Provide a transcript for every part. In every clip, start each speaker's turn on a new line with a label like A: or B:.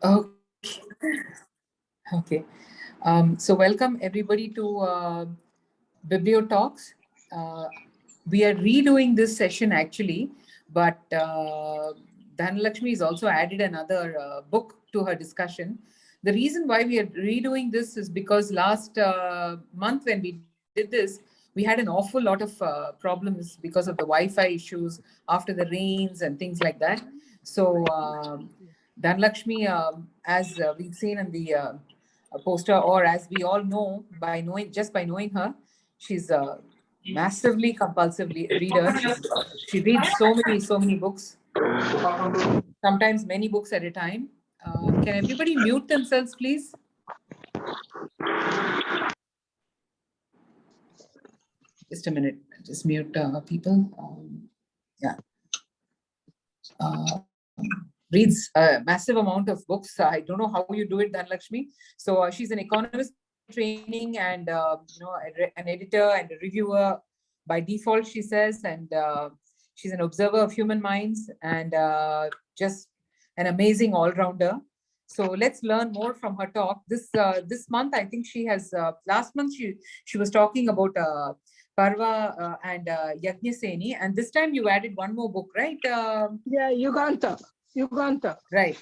A: Okay. Okay. So welcome everybody to Bibliotalks. Uh, we are redoing this session actually, but Dhanalakshmi has also added another book to her discussion. The reason why we are redoing this is because last month when we did this, we had an awful lot of problems because of the Wi-Fi issues after the rains and things like that. So Dhanalakshmi, as we've seen in the poster, or as we all know by knowing just by knowing her, she's a massively compulsive reader. She reads so many books, sometimes many books at a time. Can everybody mute themselves, please? Just a minute. Just mute people. Yeah. Uh, Reads a massive amount of books. I don't know how you do it, Dhanlakshmi. So she's an economist by training and an editor and a reviewer by default, she says, and she's an observer of human minds and just an amazing all-rounder. So let's learn more from her talk. This month, I think she has. Last month, she was talking about Parva and Yagnaseni, and this time you added one more book, right?
B: Yeah, Uganda.
A: Right.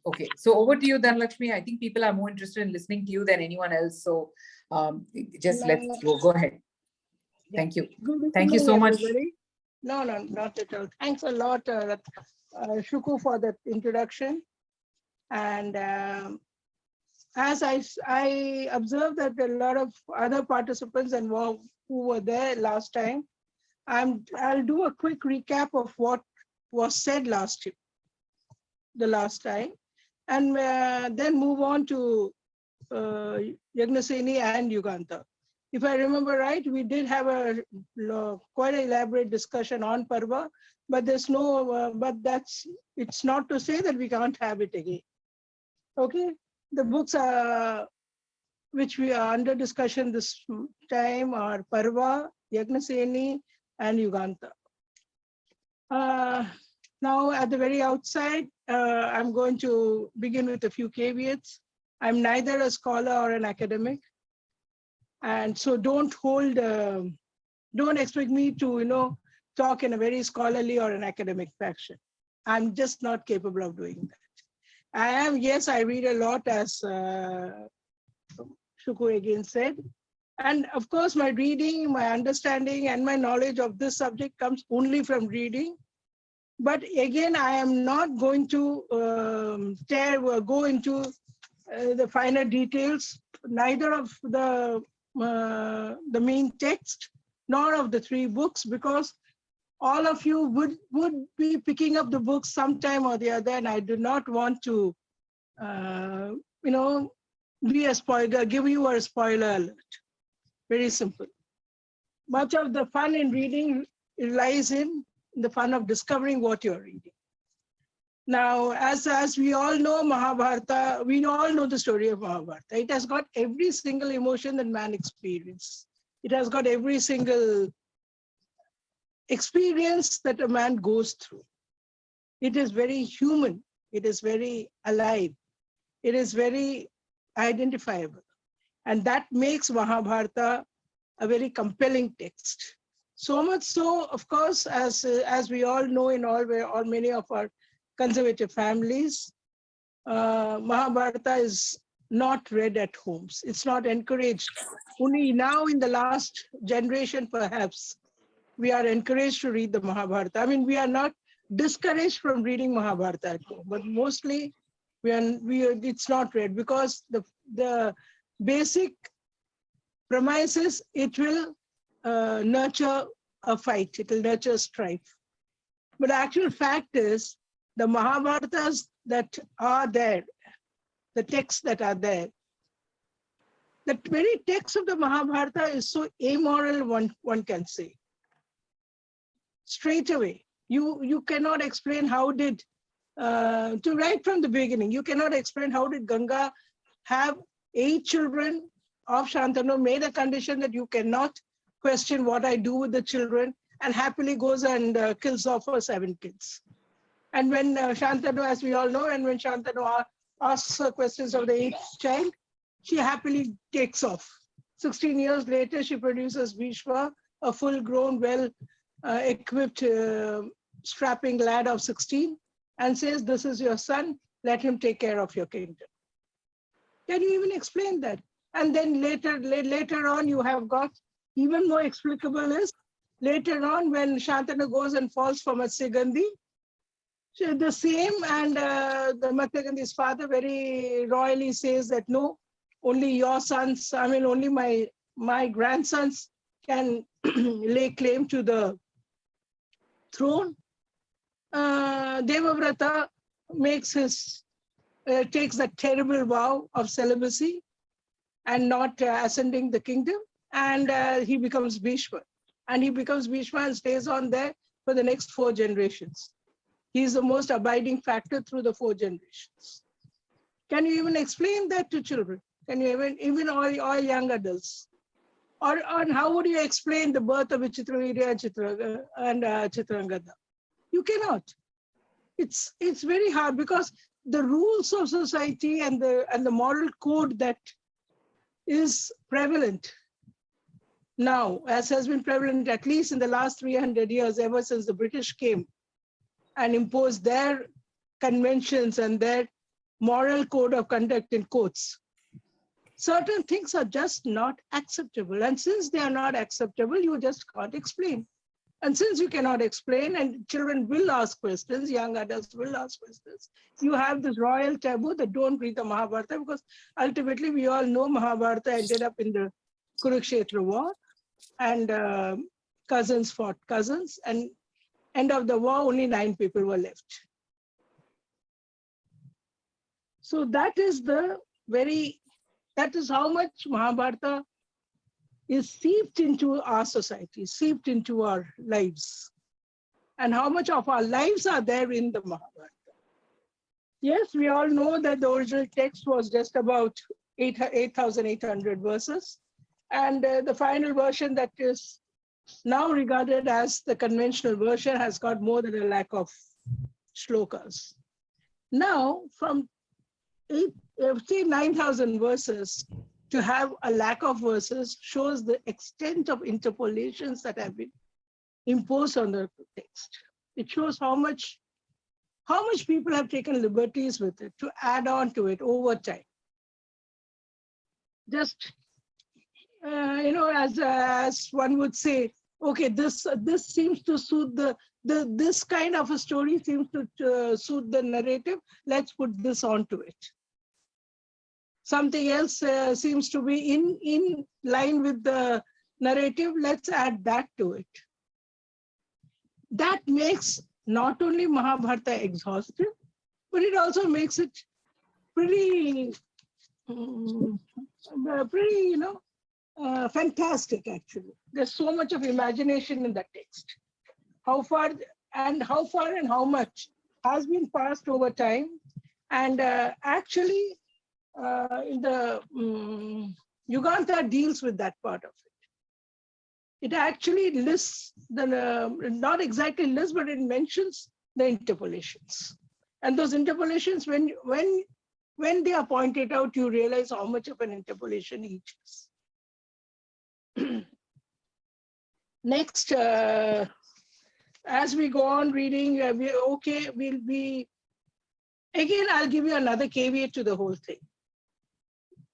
A: Okay. So over to you, Dhanlakshmi. I think people are more interested in listening to you than anyone else. So just let's go ahead.
B: Yeah.
A: Thank you.
B: Good
A: Thank you so much.
B: everybody. No, not at all. Thanks a lot, Shuku, for that introduction. And as I observed that a lot of other participants and who were there last time, I'll do a quick recap of what was said the last time, and then move on to Yagnaseni and Uganda. If I remember right, we did have a quite elaborate discussion on Parva, but there's no, it's not to say that we can't have it again. Okay, the books which we are under discussion this time are Parva, Yagnaseni, and Uganda. Now, at the very outside, I'm going to begin with a few caveats. I'm neither a scholar or an academic. And so don't expect me to, talk in a very scholarly or an academic fashion. I'm just not capable of doing that. Yes, I read a lot, as Shuku again said. And of course, my reading, my understanding, and my knowledge of this subject comes only from reading. But again, I am not going to go into the finer details, neither of the main text, nor of the three books, because all of you would be picking up the books sometime or the other, and I do not want to, be a spoiler, give you a spoiler alert. Very simple. Much of the fun in reading lies in the fun of discovering what you're reading. Now, as we all know, Mahabharata, we all know the story of Mahabharata. It has got every single emotion that man experiences. It has got every single experience that a man goes through. It is very human. It is very alive. It is very identifiable. And that makes Mahabharata a very compelling text. So much so, of course, as we all know in all many of our conservative families, Mahabharata is not read at homes. It's not encouraged. Only now in the last generation, perhaps, we are encouraged to read the Mahabharata. I mean, we are not discouraged from reading Mahabharata at home, but mostly it's not read because the basic premise is it will nurture a fight, it will nurture strife. But the actual fact is, the Mahabharatas that are there, the texts that are there, the very text of the Mahabharata is so amoral, one can say. Straight away, you cannot explain how did, right from the beginning, you cannot explain how did Ganga have 8 children of Shantanu, made a condition that you cannot question what I do with the children, and happily goes and kills off her 7 kids. And when Shantanu, as we all know, and when Shantanu asks her questions of the 8th child, she happily takes off. 16 years later, she produces Bhishma, a full-grown, well-equipped, strapping lad of 16, and says, "This is your son, let him take care of your kingdom." Can you even explain that? And then later on, you have got even more explicable is, later on when Shantanu goes and falls for Matsyagandhi, so the same, and the Matsyagandhi's father very royally says that no, only your sons, I mean, only my grandsons can lay claim to the throne. Devavrata takes that terrible vow of celibacy and not ascending the kingdom, and he becomes Bhishma. And he becomes Bhishma and stays on there for the next 4 generations. He is the most abiding factor through the 4 generations. Can you even explain that to children? Can you even all young adults? Or how would you explain the birth of Vichitravirya and Chitrangada? You cannot. It's very hard because the rules of society and the moral code that is prevalent now, as has been prevalent at least in the last 300 years, ever since the British came and imposed their conventions and their moral code of conduct in quotes. Certain things are just not acceptable. And since they are not acceptable, you just can't explain. And since you cannot explain, and children will ask questions, young adults will ask questions, you have this royal taboo that don't read the Mahabharata, because ultimately we all know Mahabharata ended up in the Kurukshetra war, and cousins fought cousins, and end of the war, only 9 people were left. So that is how much Mahabharata is seeped into our society, seeped into our lives, and how much of our lives are there in the Mahabharata. Yes, we all know that the original text was just about 8,800 verses, and the final version that is now regarded as the conventional version has got more than a lakh of shlokas. Now, from 9,000 verses to have a lakh of verses shows the extent of interpolations that have been imposed on the text. It shows how much people have taken liberties with it to add on to it over time. Just, as one would say, okay, this seems to suit this kind of a story seems to suit the narrative. Let's put this onto it. Something else seems to be in line with the narrative. Let's add that to it. That makes not only Mahabharata exhaustive, but it also makes it pretty, fantastic, actually. There's so much of imagination in the text. How far and how much has been passed over time. And actually, in the Uganda deals with that part of it. It actually lists not exactly lists, but it mentions the interpolations. And those interpolations, when they are pointed out, you realize how much of an interpolation each is. Next, as we go on reading, we'll be, again, I'll give you another caveat to the whole thing.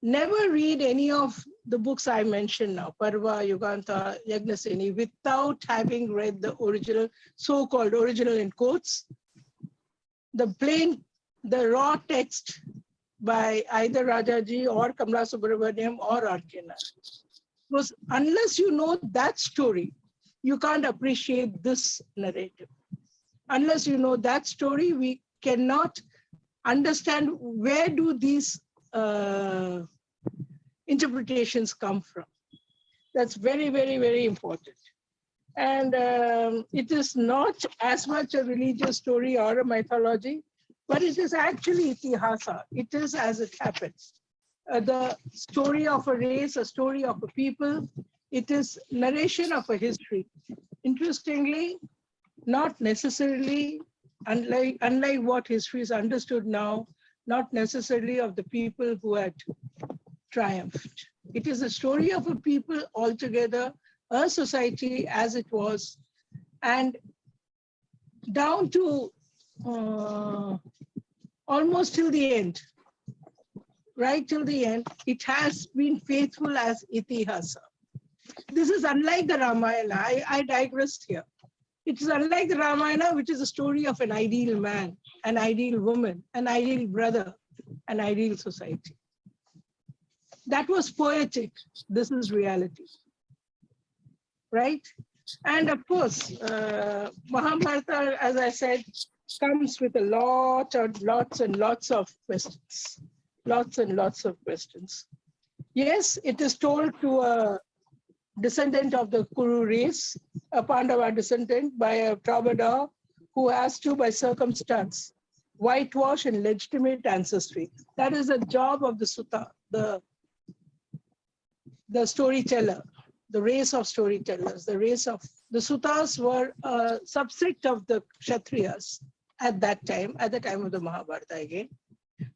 B: Never read any of the books I mentioned now, Parva, Uganda, Yagnasi, without having read the original, so-called original in quotes, the raw text by either Rajaji or Kamla Subramaniam or Arkena. Because unless you know that story, you can't appreciate this narrative. Unless you know that story, we cannot understand where do these interpretations come from. That's very, very, very important. And it is not as much a religious story or a mythology, but it is actually itihasa. It is as it happens. The story of a race, a story of a people. It is narration of a history. Interestingly, not necessarily, unlike what history is understood now, not necessarily of the people who had triumphed. It is a story of a people altogether, a society as it was, and down to almost till the end, right till the end, it has been faithful as itihasa. This is unlike the Ramayana. I digress here. It is unlike the Ramayana, which is a story of an ideal man, an ideal woman, an ideal brother, an ideal society. That was poetic. This is reality, right? And of course, Mahabharata, as I said, comes with a lots and lots of questions. Lots and lots of questions. Yes, it is told to a descendant of the Kuru race, a Pandava descendant, by a troubadour who has to, by circumstance, whitewash and legitimate ancestry. That is the job of the Sutta, the storyteller, the race of storytellers, the race of the Suttas were a subset of the Kshatriyas at that time, at the time of the Mahabharata again,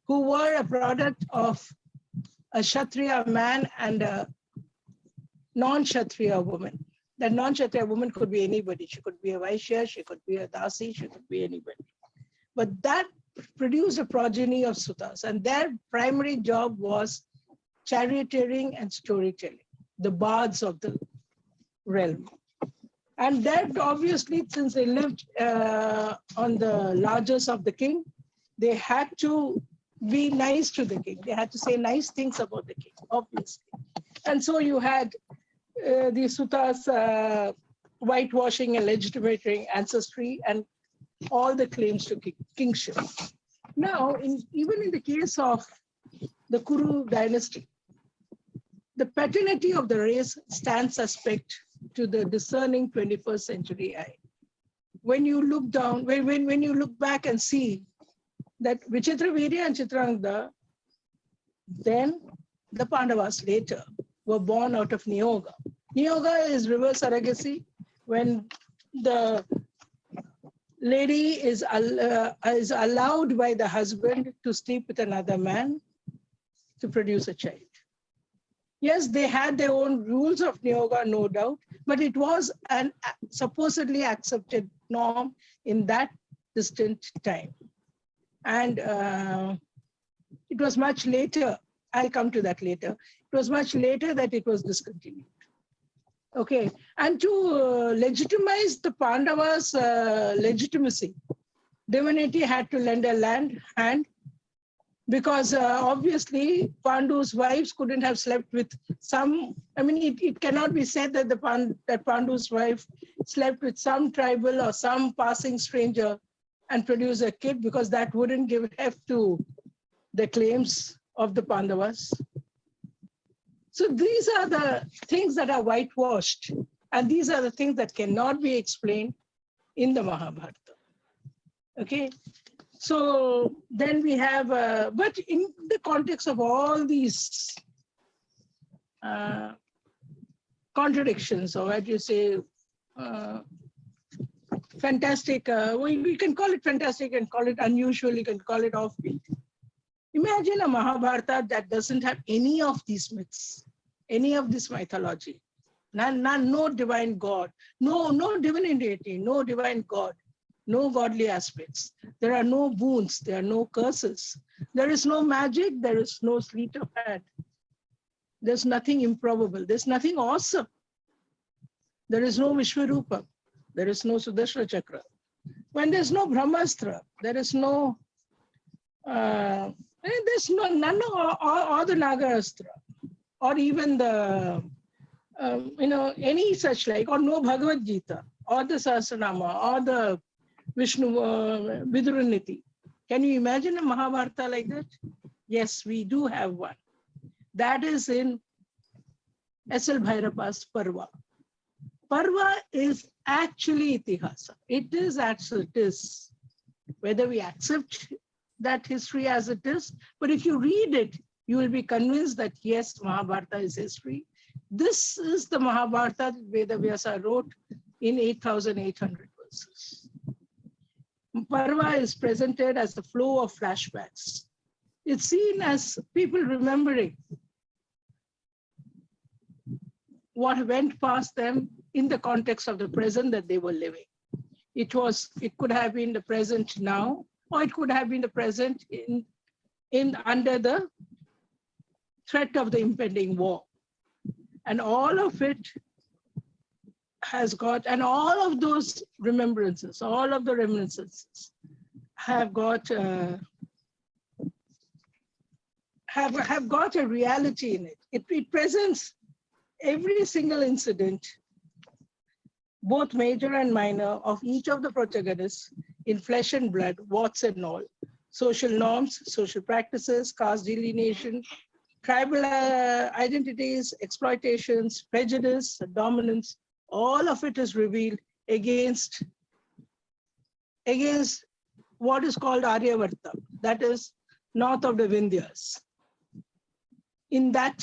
B: who were a product of a Kshatriya man and a non-Kshatriya woman. That non-Kshatriya woman could be anybody. She could be a Vaishya, she could be a Dasi, she could be anybody. But that produced a progeny of Suttas, and their primary job was charioteering and storytelling, the bards of the realm. And that obviously, since they lived on the largesse of the king, they had to be nice to the king. They had to say nice things about the king, obviously. And so you had the Suttas whitewashing and legitimating ancestry and all the claims to kingship. Now, even in the case of the Kuru dynasty, the paternity of the race stands suspect to the discerning 21st century eye. When you look down, when you look back and see that Vichitravirya and Chitrangda, then the Pandavas later were born out of Niyoga. Niyoga is reverse surrogacy, when the lady is allowed by the husband to sleep with another man to produce a child. Yes, they had their own rules of Niyoga, no doubt, but it was an supposedly accepted norm in that distant time. And it was much later, I'll come to that later, it was much later that it was discontinued. Okay, and to legitimize the Pandavas' legitimacy, divinity had to lend a hand, because obviously Pandu's wives couldn't have slept with some, I mean, it cannot be said that that Pandu's wife slept with some tribal or some passing stranger and produce a kid, because that wouldn't give heft to the claims of the Pandavas. So these are the things that are whitewashed, and these are the things that cannot be explained in the Mahabharata. Okay. So then we have, but in the context of all these contradictions, or what you say, fantastic, we can call it fantastic and call it unusual, you can call it offbeat. Imagine a Mahabharata that doesn't have any of these myths, any of this mythology, no divine God, no divinity, no divine God. No godly aspects. There are no boons. There are no curses. There is no magic. There is no sleight of hand. There's nothing improbable. There's nothing awesome. There is no Vishwarupa. There is no Sudarshana Chakra. When there's no Brahmastra, there is no, none of all the Nagarastra, or even the, any such like, or no Bhagavad Gita, or the Sahasranama, or the Vishnu Viduraniti. Can you imagine a Mahabharata like that? Yes, we do have one. That is in S.L. Bhairappa's Parva. Parva is actually itihasa. It is as it is. Whether we accept that history as it is, but if you read it, you will be convinced that yes, Mahabharata is history. This is the Mahabharata that Veda Vyasa wrote in 8,800 verses. Parva is presented as the flow of flashbacks. It's seen as people remembering what went past them in the context of the present that they were living. It could have been the present now, or it could have been the present in under the threat of the impending war. And all of it has got, and all of those remembrances, all of the reminiscences have got have got a reality in it. It presents every single incident, both major and minor, of each of the protagonists in flesh and blood, warts and all. Social norms, social practices, caste delineation, tribal identities, exploitations, prejudice, dominance, all of it is revealed against what is called Aryavarta, that is north of the Vindhyas. In the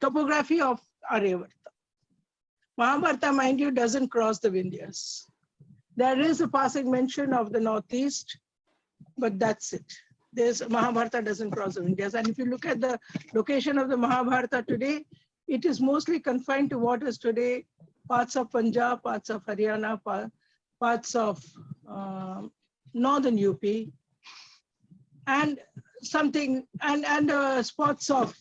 B: topography of Aryavarta, Mahabharata, mind you, doesn't cross the Vindhyas. There is a passing mention of the northeast, but that's it. Mahabharata doesn't cross the Vindhyas. And if you look at the location of the Mahabharata today, it is mostly confined to what is today parts of Punjab, parts of Haryana, parts of northern UP, and spots of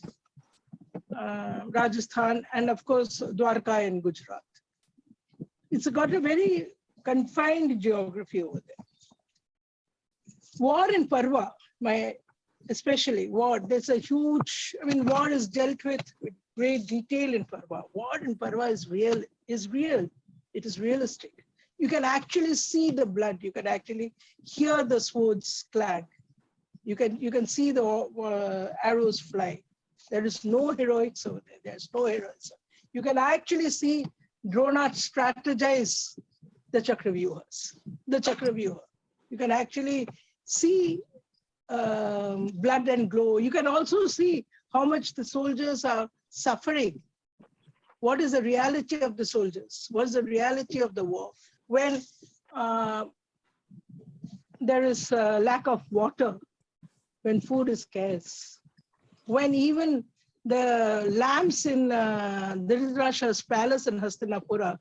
B: Rajasthan, and of course Dwarka in Gujarat. It's got a very confined geography over there. War in Parva, especially war, there's a huge, war is dealt with great detail in Parva. War in Parva is real. It is realistic. You can actually see the blood. You can actually hear the swords clang. You can see the arrows fly. There is no heroics over there. There's no heroism. You can actually see Drona strategize the Chakravyuhas. You can actually see blood and glow. You can also see how much the soldiers are suffering. What is the reality of the soldiers? What is the reality of the war? When there is a lack of water, when food is scarce, when even the lamps in Dhritarashtra's palace in Hastinapura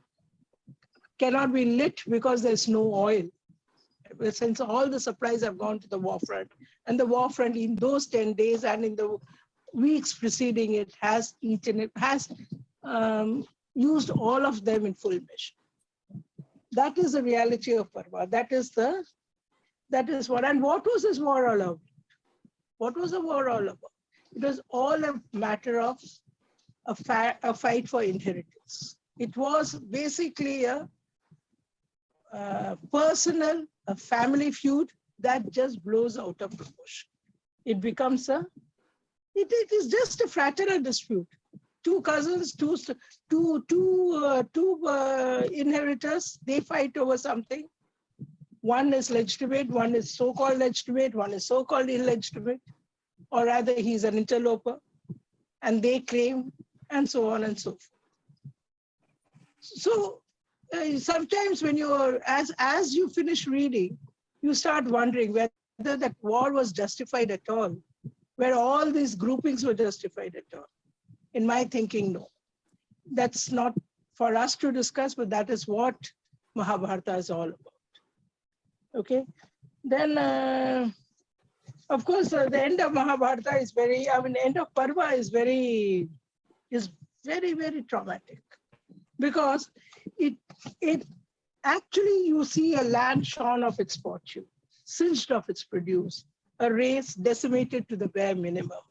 B: cannot be lit because there's no oil, since all the supplies have gone to the war front. And the war front in those 10 days and in the weeks preceding it has used all of them in full measure. That is the reality of Parva. That is what. And what was this war all about? What was the war all about? It was all a matter of a fight for inheritance. It was basically a personal, a family feud that just blows out of proportion. It becomes it is just a fraternal dispute. Two cousins, two inheritors, they fight over something. One is legitimate, one is so-called legitimate, one is so-called illegitimate, or rather he's an interloper, and they claim, and so on and so forth. So sometimes when as you finish reading, you start wondering whether that war was justified at all, where all these groupings were justified at all. In my thinking, no. That's not for us to discuss, but that is what Mahabharata is all about. Okay. Then, of course, the end of Mahabharata is the end of Parva is very, very traumatic, because it actually, you see a land shorn of its fortune, singed of its produce, a race decimated to the bare minimum,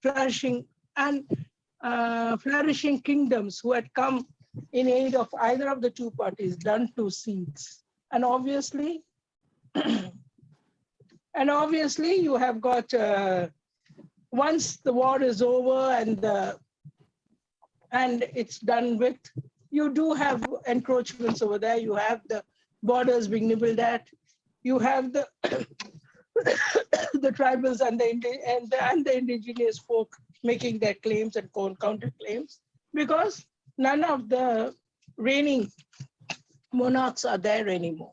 B: flourishing kingdoms who had come in aid of either of the two parties done to seeds. And obviously, you have got, once the war is over and it's done with, you do have encroachments over there. You have the borders being nibbled at. You have the the tribals and the indigenous folk making their claims and counter-claims, because none of the reigning monarchs are there anymore.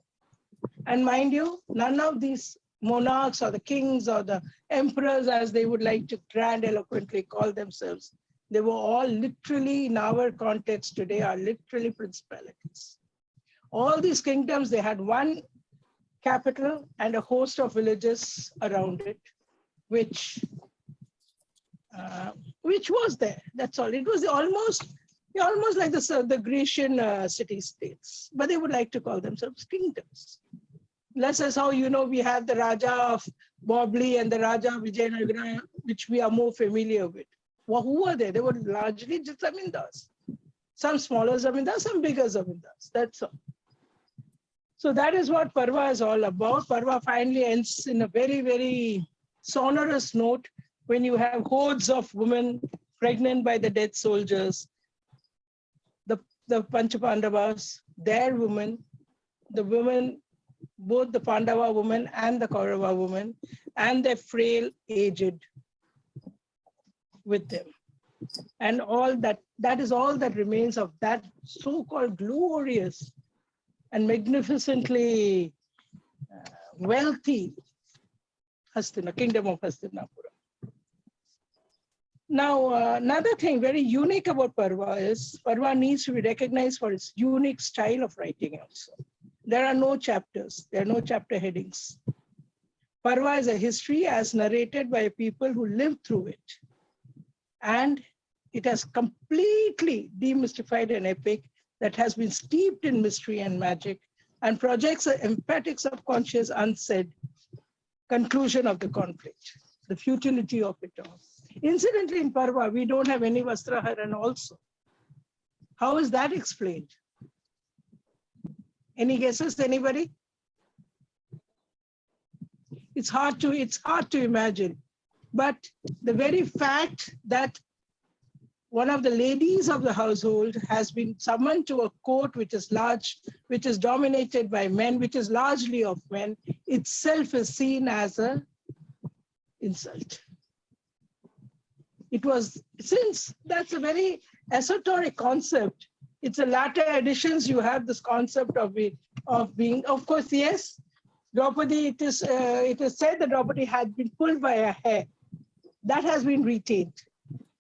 B: And mind you, none of these monarchs or the kings or the emperors, as they would like to grandiloquently call themselves. They were all literally, in our context today, are literally principalities. All these kingdoms, they had one capital and a host of villages around it, which was there. That's all. It was almost like the Grecian city-states, but they would like to call themselves kingdoms. That's as how, we have the Raja of Bobli and the Raja of Vijayanagara, which we are more familiar with. Well, who were they? They were largely just zamindars. Some smaller zamindars, some bigger zamindars. That's all. So that is what Parva is all about. Parva finally ends in a very, very sonorous note when you have hordes of women pregnant by the dead soldiers, the Panchapandavas, their women, the women, both the Pandava women and the Kaurava women, and their frail aged with them. And all that is all that remains of that so-called glorious and magnificently wealthy kingdom of Hastinapura. Now, another thing very unique about Parva is Parva needs to be recognized for its unique style of writing also. There are no chapters, there are no chapter headings. Parva is a history as narrated by people who lived through it. And it has completely demystified an epic that has been steeped in mystery and magic and projects an emphatic subconscious unsaid conclusion of the conflict, the futility of it all. Incidentally, in Parva, we don't have any Vastraharan also. How is that explained? Any guesses, anybody? It's hard to imagine. But the very fact that one of the ladies of the household has been summoned to a court which is large, which is dominated by men, which is largely of men, itself is seen as an insult. It was, since that's a very esoteric concept, it's a latter editions, you have this concept of being, of course, yes, Draupadi, it is said that Draupadi had been pulled by a hair. That has been retained,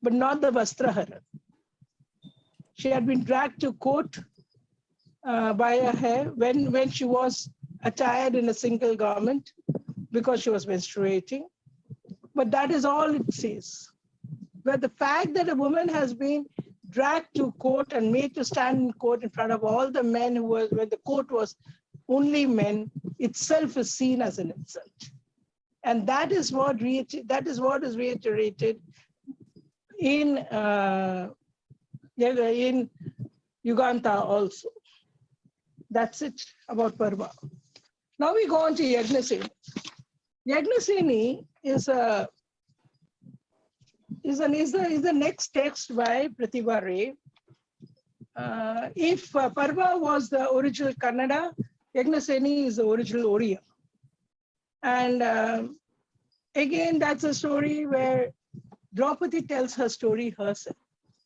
B: but not the Vastrahara. She had been dragged to court by a hair when she was attired in a single garment because she was menstruating. But that is all it says. But the fact that a woman has been dragged to court and made to stand in court in front of all the men when the court was only men, itself is seen as an insult. And that is what is reiterated in Uganda also. That's it about Parva. Now we go on to Yagnasini. Yagnasini is the next text by Pratibha Ray. If Parva was the original Kannada, Yagnasini is the original Oriya. And again, that's a story where Draupadi tells her story herself.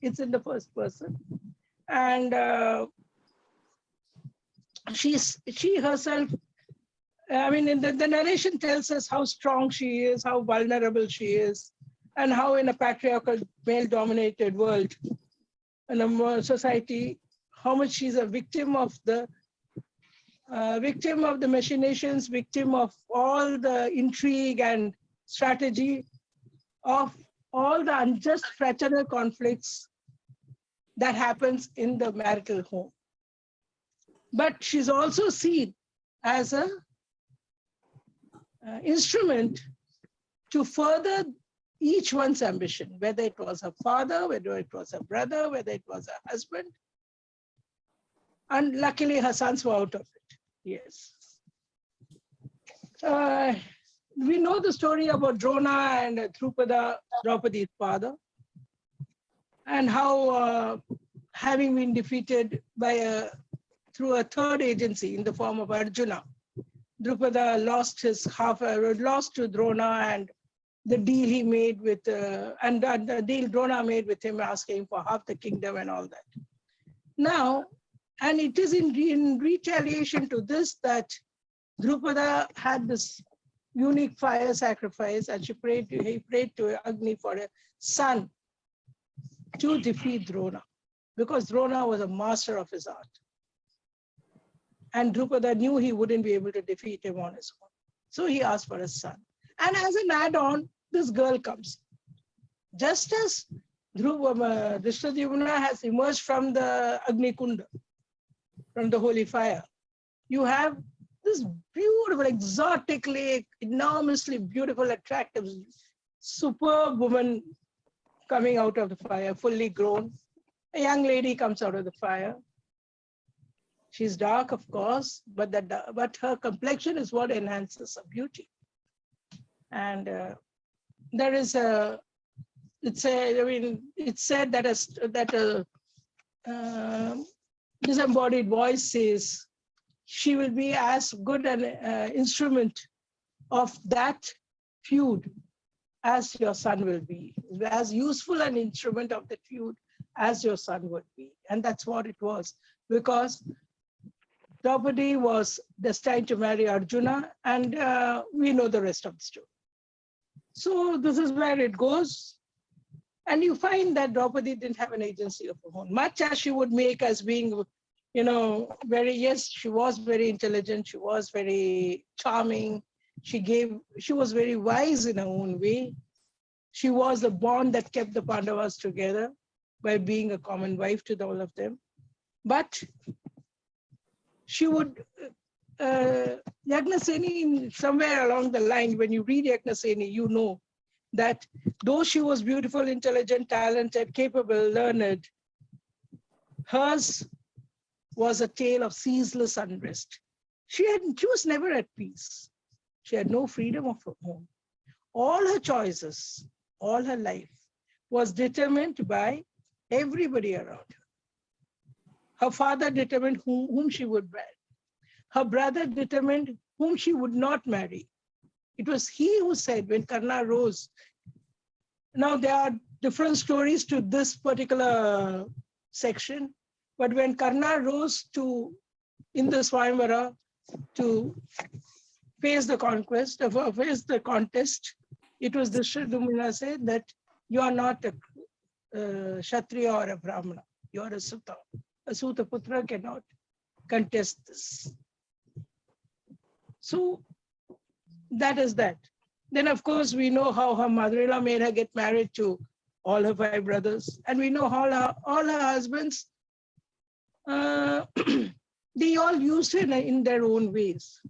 B: It's in the first person. And she herself, I mean, in the narration tells us how strong she is, how vulnerable she is, and how in a patriarchal, male-dominated world, in a society, how much she's a victim of the machinations, victim of all the intrigue and strategy of all the unjust fraternal conflicts that happens in the marital home. But she's also seen as an instrument to further each one's ambition, whether it was her father, whether it was her brother, whether it was her husband. And luckily her sons were out of it. Yes. We know the story about Drona and Drupada, Draupadi's father, and how having been defeated by through a third agency in the form of Arjuna, Drupada lost to Drona, and the deal he made with, and the deal Drona made with him, asking for half the kingdom and all that. Now, and it is in retaliation to this that Drupada had this unique fire sacrifice, and he prayed to Agni for a son to defeat Drona, because Drona was a master of his art. And Drupada knew he wouldn't be able to defeat him on his own. So he asked for a son. And as an add-on, this girl comes. Just as Drishtadyumna has emerged from the Agni Kunda, from the holy fire, you have this beautiful, exotically, enormously beautiful, attractive, superb woman coming out of the fire, fully grown. A young lady comes out of the fire. She's dark, of course, but her complexion is what enhances her beauty. And there is it's said that a disembodied voice says she will be as good an instrument of that feud as your son will be, as useful an instrument of the feud as your son would be. And that's what it was, because Draupadi was destined to marry Arjuna, and we know the rest of the story. So this is where it goes. And you find that Draupadi didn't have an agency of her own, much as she would make as being, yes, she was very intelligent, she was very charming, she was very wise in her own way. She was the bond that kept the Pandavas together by being a common wife to all of them. But she would, Yagnaseni, somewhere along the line, when you read Yagnaseni, you know that though she was beautiful, intelligent, talented, capable, learned, hers was a tale of ceaseless unrest. She was never at peace. She had no freedom of her own. All her choices, all her life was determined by everybody around her. Her father determined whom she would marry. Her brother determined whom she would not marry. It was he who said when Karna rose. Now there are different stories to this particular section, but when Karna rose in the Swayamvara to face the contest, it was Dhritarashtra said that you are not a Kshatriya or a Brahmana, you are a Suta. A Suta Putra cannot contest this. So that is that. Then, of course, we know how her mother-in-law made her get married to all her 5 brothers. And we know all her husbands, they all used her in their own ways.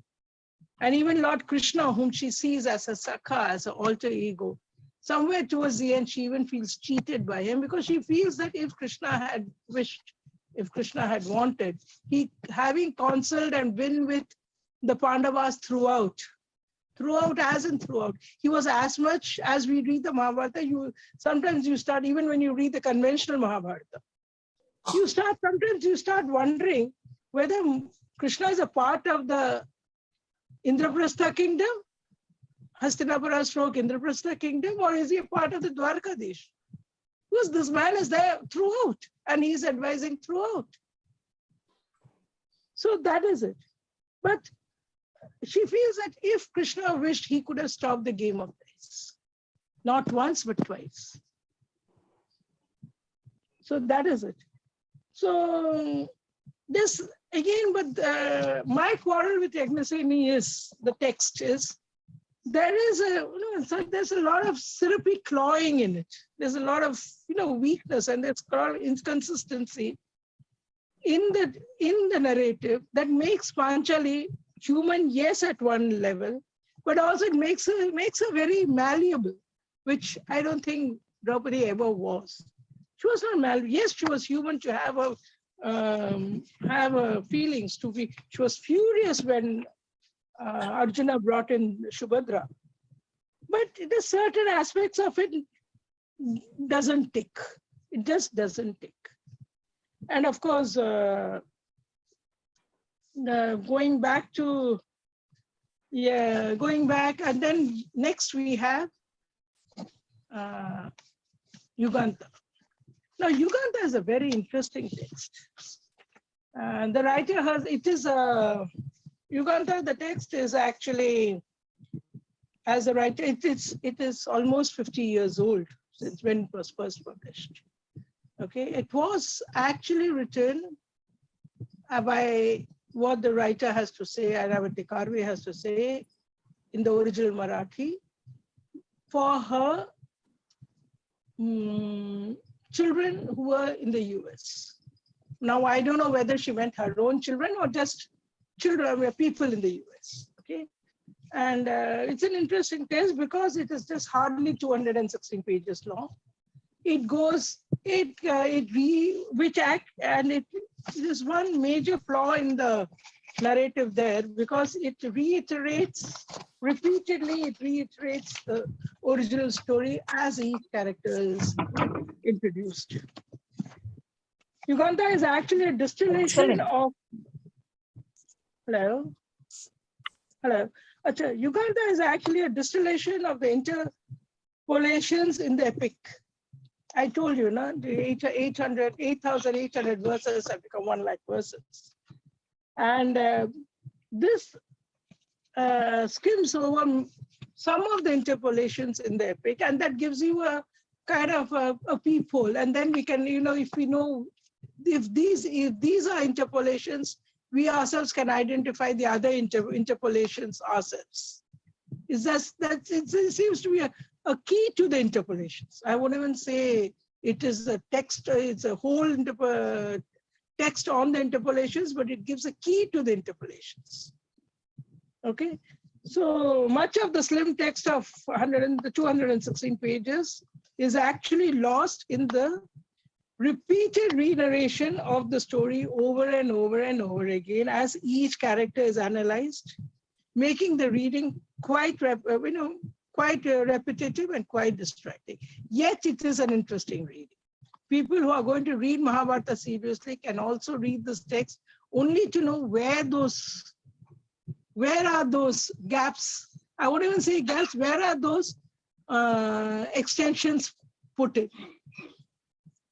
B: And even Lord Krishna, whom she sees as a Sakha, as an alter ego, somewhere towards the end, she even feels cheated by him, because she feels that if Krishna had wished, if Krishna had wanted, he, having counseled and been with the Pandavas throughout, he was as much as we read the Mahabharata. Sometimes you start, even when you read the conventional Mahabharata, you start wondering whether Krishna is a part of the Indraprastha kingdom, Hastinapura stroke Indraprastha kingdom, or is he a part of the Dwarkadish? Because this man is there throughout and he's advising throughout. So that is it. But she feels that if Krishna wished, he could have stopped the game of dice. Not once, but twice. So that is it. So this again, but my quarrel with Yagnaseni is, the text is, there's a lot of syrupy clawing in it. There's a lot of weakness, and there's inconsistency in the narrative that makes Panchali human, yes, at one level, but also it makes her very malleable, which I don't think Draupadi ever was. She was not malleable. Yes, she was human to have feelings. She was furious when Arjuna brought in Subhadra, but the certain aspects of it doesn't tick. It just doesn't tick. And of course, going back, and then next we have Uganda. Now, Uganda is a very interesting text. The writer Uganda, the text is actually as a writer. It is almost 50 years old since when it was first published. Okay, it was actually written by what the writer has to say, Airavati Karve has to say in the original Marathi for her children who were in the US. Now, I don't know whether she meant her own children or just children, people in the US. Okay, and it's an interesting text because it is just hardly 216 pages long. It goes, there's one major flaw in the narrative there because it reiterates the original story as each character is introduced. Uganda is actually a distillation of, hello? Uganda is actually a distillation of the interpolations in the epic. I told you, no? The 8,800 verses have become 1 lakh verses. And this skims over some of the interpolations in the epic, and that gives you a kind of a peephole. And then we can, if these are interpolations, we ourselves can identify the other interpolations ourselves. It seems to be a key to the interpolations. I won't even say it is a text, it's a whole text on the interpolations, but it gives a key to the interpolations. Okay, so much of the slim text of 216 pages is actually lost in the repeated re-narration of the story over and over and over again as each character is analyzed, making the reading quite repetitive and quite distracting. Yet it is an interesting reading. People who are going to read Mahabharata seriously can also read this text only to know where are those gaps. I won't even say gaps, where are those extensions put in.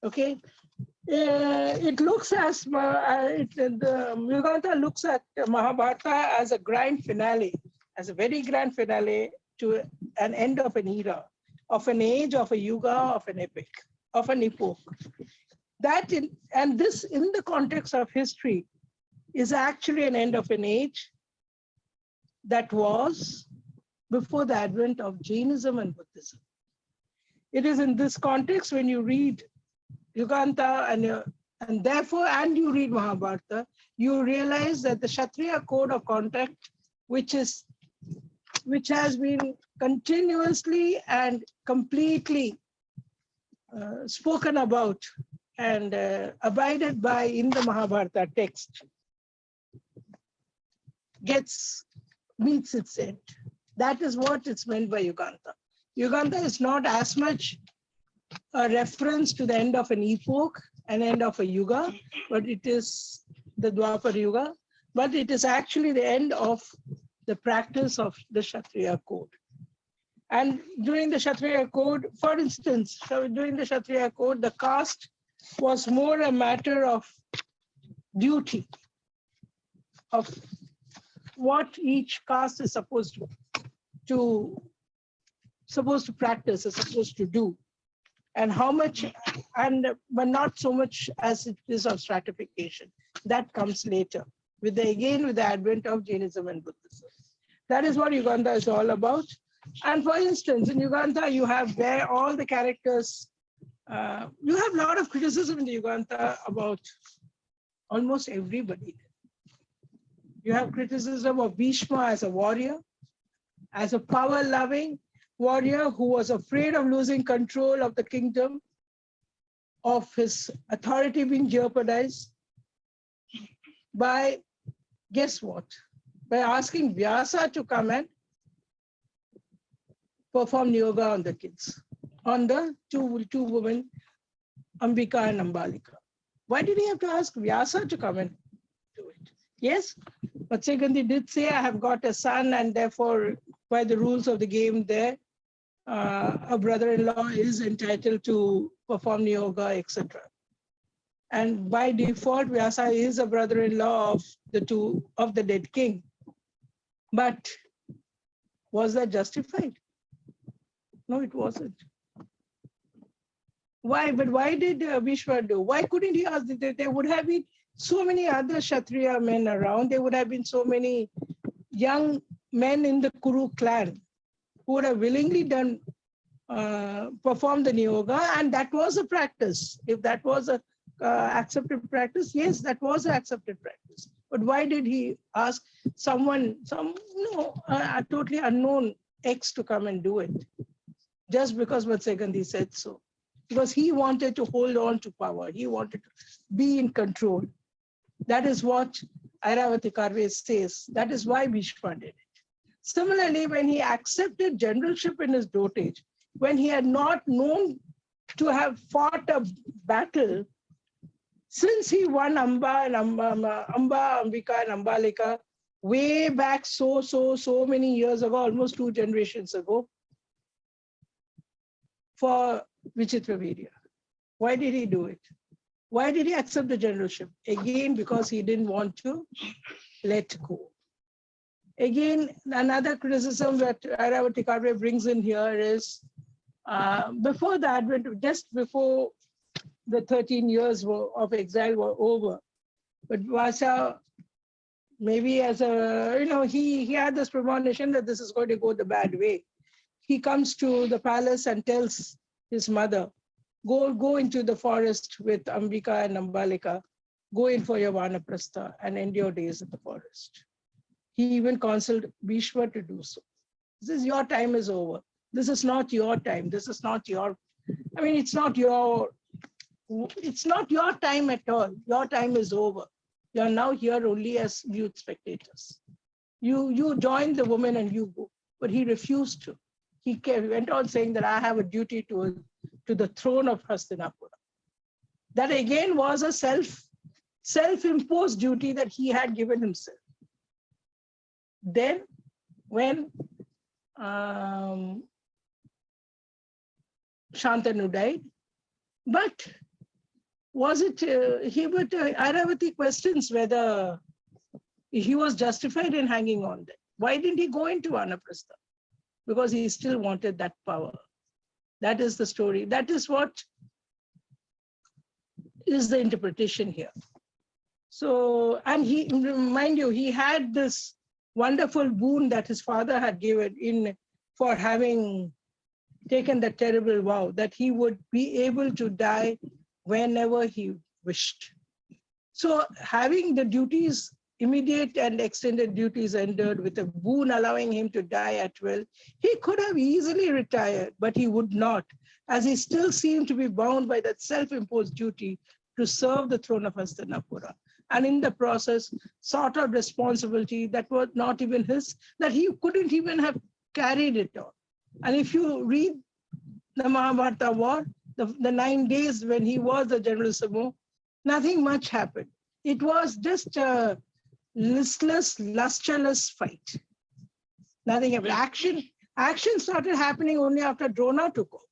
B: Okay, it looks as Uganda looks at Mahabharata as a grand finale, as a very grand finale to an end of an era, of an age, of a yuga, of an epic, of an epoch. This in the context of history is actually an end of an age that was before the advent of Jainism and Buddhism. It is in this context when you read Uganda and you read Mahabharata, you realize that the Kshatriya code of conduct, which has been continuously and completely spoken about and abided by in the Mahabharata text, meets its end. That is what it's meant by Uganda. Uganda is not as much a reference to the end of an epoch, an end of a yuga, but it is the Dwapar Yuga, but it is actually the end of the practice of the Kshatriya code. And during the Kshatriya code, for instance, during the Kshatriya code, the caste was more a matter of duty, of what each caste is supposed to practice, is supposed to do, and how much, but not so much as it is of stratification. That comes later, with the advent of Jainism and Buddhism. That is what Uganda is all about. And for instance, in Uganda, you have there all the characters. You have a lot of criticism in the Uganda about almost everybody. You have criticism of Bhishma as a warrior, as a power-loving warrior who was afraid of losing control of the kingdom, of his authority being jeopardized by, guess what? By asking Vyasa to come and perform yoga on the kids, on the two women, Ambika and Ambalika. Why did he have to ask Vyasa to come and do it? Yes, Matsya did say, I have got a son, and therefore, by the rules of the game there, a brother-in-law is entitled to perform yoga, etc. And by default, Vyasa is a brother-in-law of the dead king. But Was that justified? No, it wasn't. Why? But why did Bhishma do? Why couldn't he ask? There would have been so many other Kshatriya men around. There would have been so many young men in the Kuru clan who would have willingly done performed the Niyoga, and that was a practice. If that was a accepted practice, yes, that was an accepted practice. But why did he ask someone, a totally unknown ex to come and do it? Just because Vatsegandhi said so. Because he wanted to hold on to power. He wanted to be in control. That is what Airavati Karve says. That is why Bhishma did it. Similarly, when he accepted generalship in his dotage, when he had not known to have fought a battle, since he won Amba, Ambika and Ambalika way back so many years ago, almost 2 generations ago, for Vichitravirya. Why did he do it? Why did he accept the generalship? Again, because he didn't want to let go. Again, another criticism that Airavati Karve brings in here is, before the advent, just before the 13 years of exile were over, but Vasa, maybe as a, he had this premonition that this is going to go the bad way. He comes to the palace and tells his mother, go into the forest with Ambika and Ambalika, go in for your Vanaprastha and end your days in the forest. He even counseled Bhishma to do so. This is your time is over. This is not your time. This is not your, it's not your time at all. Your time is over. You are now here only as youth spectators. You join the women and you go. But he refused to. He went on saying that I have a duty to the throne of Hastinapura. That again was a self-imposed duty that he had given himself. Then when Shantanu died, but was it, Airavati questions whether he was justified in hanging on there. Why didn't he go into Vanaprastha? Because he still wanted that power. That is the story. That is what is the interpretation here. So, and he, mind you, he had this wonderful boon that his father had given for having taken that terrible vow, that he would be able to die whenever he wished. So having the duties, immediate and extended duties ended with a boon allowing him to die at will, he could have easily retired, but he would not, as he still seemed to be bound by that self-imposed duty to serve the throne of Hastinapura. And in the process, sought out responsibility that was not even his, that he couldn't even have carried it on. And if you read the Mahabharata war, the 9 days when he was the generalissimo, nothing much happened. It was just a listless, lusterless fight. Nothing happened. Action started happening only after Drona took over,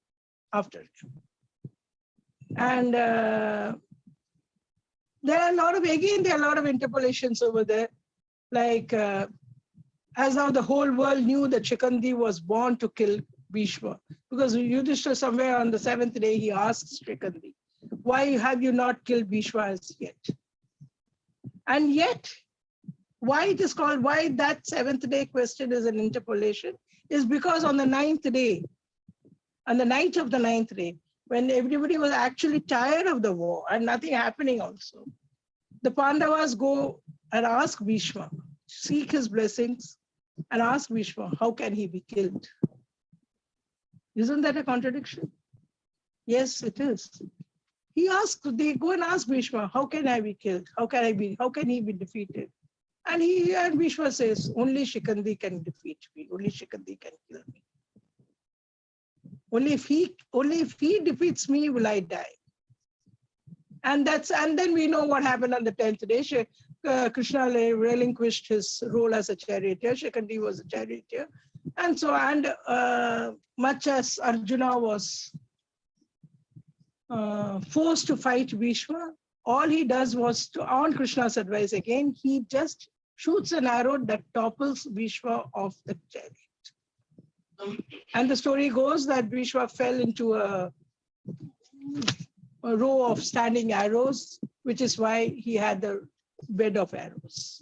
B: after him. And there are a lot of interpolations over there. Like, as now the whole world knew that Shikandi was born to kill Bhishma. Because Yudhishthira, somewhere on the 7th day, he asks Shikandi, why have you not killed Bhishma as yet? And yet, why it is called, why that 7th day question is an interpolation, is because on the 9th day, on the night of the 9th day, when everybody was actually tired of the war and nothing happening also, the Pandavas go and ask Bhishma, seek his blessings, and ask Bhishma, how can he be killed? Isn't that a contradiction? Yes, it is. They go and ask Bhishma, how can I be killed? How can he be defeated? And Bhishma says, only Shikandi can defeat me. Only Shikandi can kill me. Only if he defeats me will I die. And then we know what happened on the 10th day. Krishna relinquished his role as a charioteer. Shikandi was a charioteer. And so, much as Arjuna was forced to fight Bhishma, all he does was, on Krishna's advice again, he just shoots an arrow that topples Bhishma off the chariot. And the story goes that Bhishma fell into a row of standing arrows, which is why he had the bed of arrows.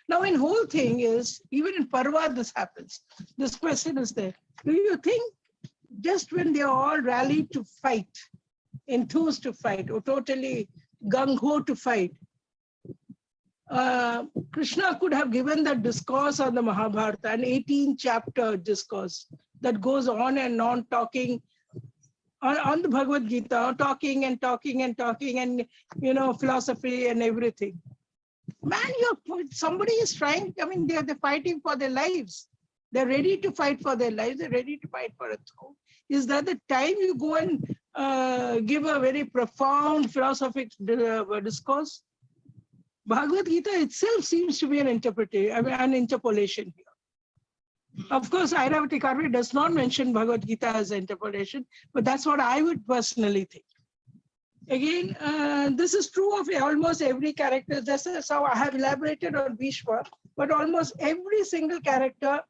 B: Now, in whole thing is, even in Parva, this happens. This question is there. Do you think just when they are all rallied to fight, enthused to fight, or totally gung-ho to fight, Krishna could have given that discourse on the Mahabharata, an 18-chapter discourse that goes on and on talking on the Bhagavad Gita, talking and talking and talking and, philosophy and everything. Man, somebody is trying, they're fighting for their lives. They're ready to fight for their lives. They're ready to fight for a throne. Is that the time you go and give a very profound philosophical discourse? Bhagavad Gita itself seems to be an interpolation here. Of course, Airavati Karve does not mention Bhagavad Gita as an interpolation, but that's what I would personally think. Again, this is true of almost every character. This is how I have elaborated on Bhishma, but almost every single character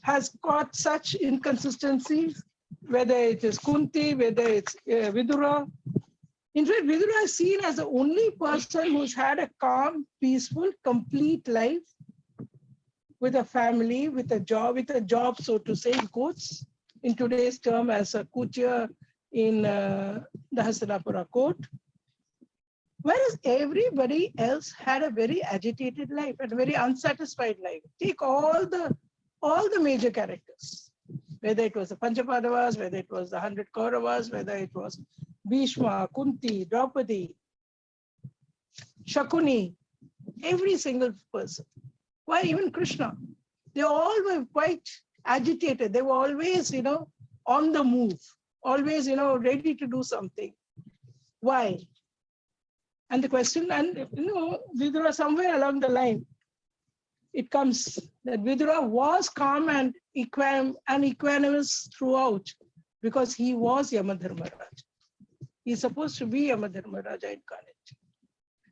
B: has got such inconsistencies, whether it is Kunti, whether it's Vidura. In fact, Vidura is seen as the only person who's had a calm, peaceful, complete life with a family, with a job, so to say, in quotes, in today's term as a courtier in the Hastinapura court. Whereas everybody else had a very agitated life and a very unsatisfied life. Take all the major characters, whether it was the Panchapadavas, whether it was the 100 Kauravas, whether it was Bhishma, Kunti, Draupadi, Shakuni, every single person. Why even Krishna? They all were quite agitated. They were always, on the move, always, ready to do something. Why? And the question, Vidura, somewhere along the line, it comes that Vidura was calm and equanimous throughout because he was Yamadharmaraj. He's supposed to be Yamadharmaraja incarnate.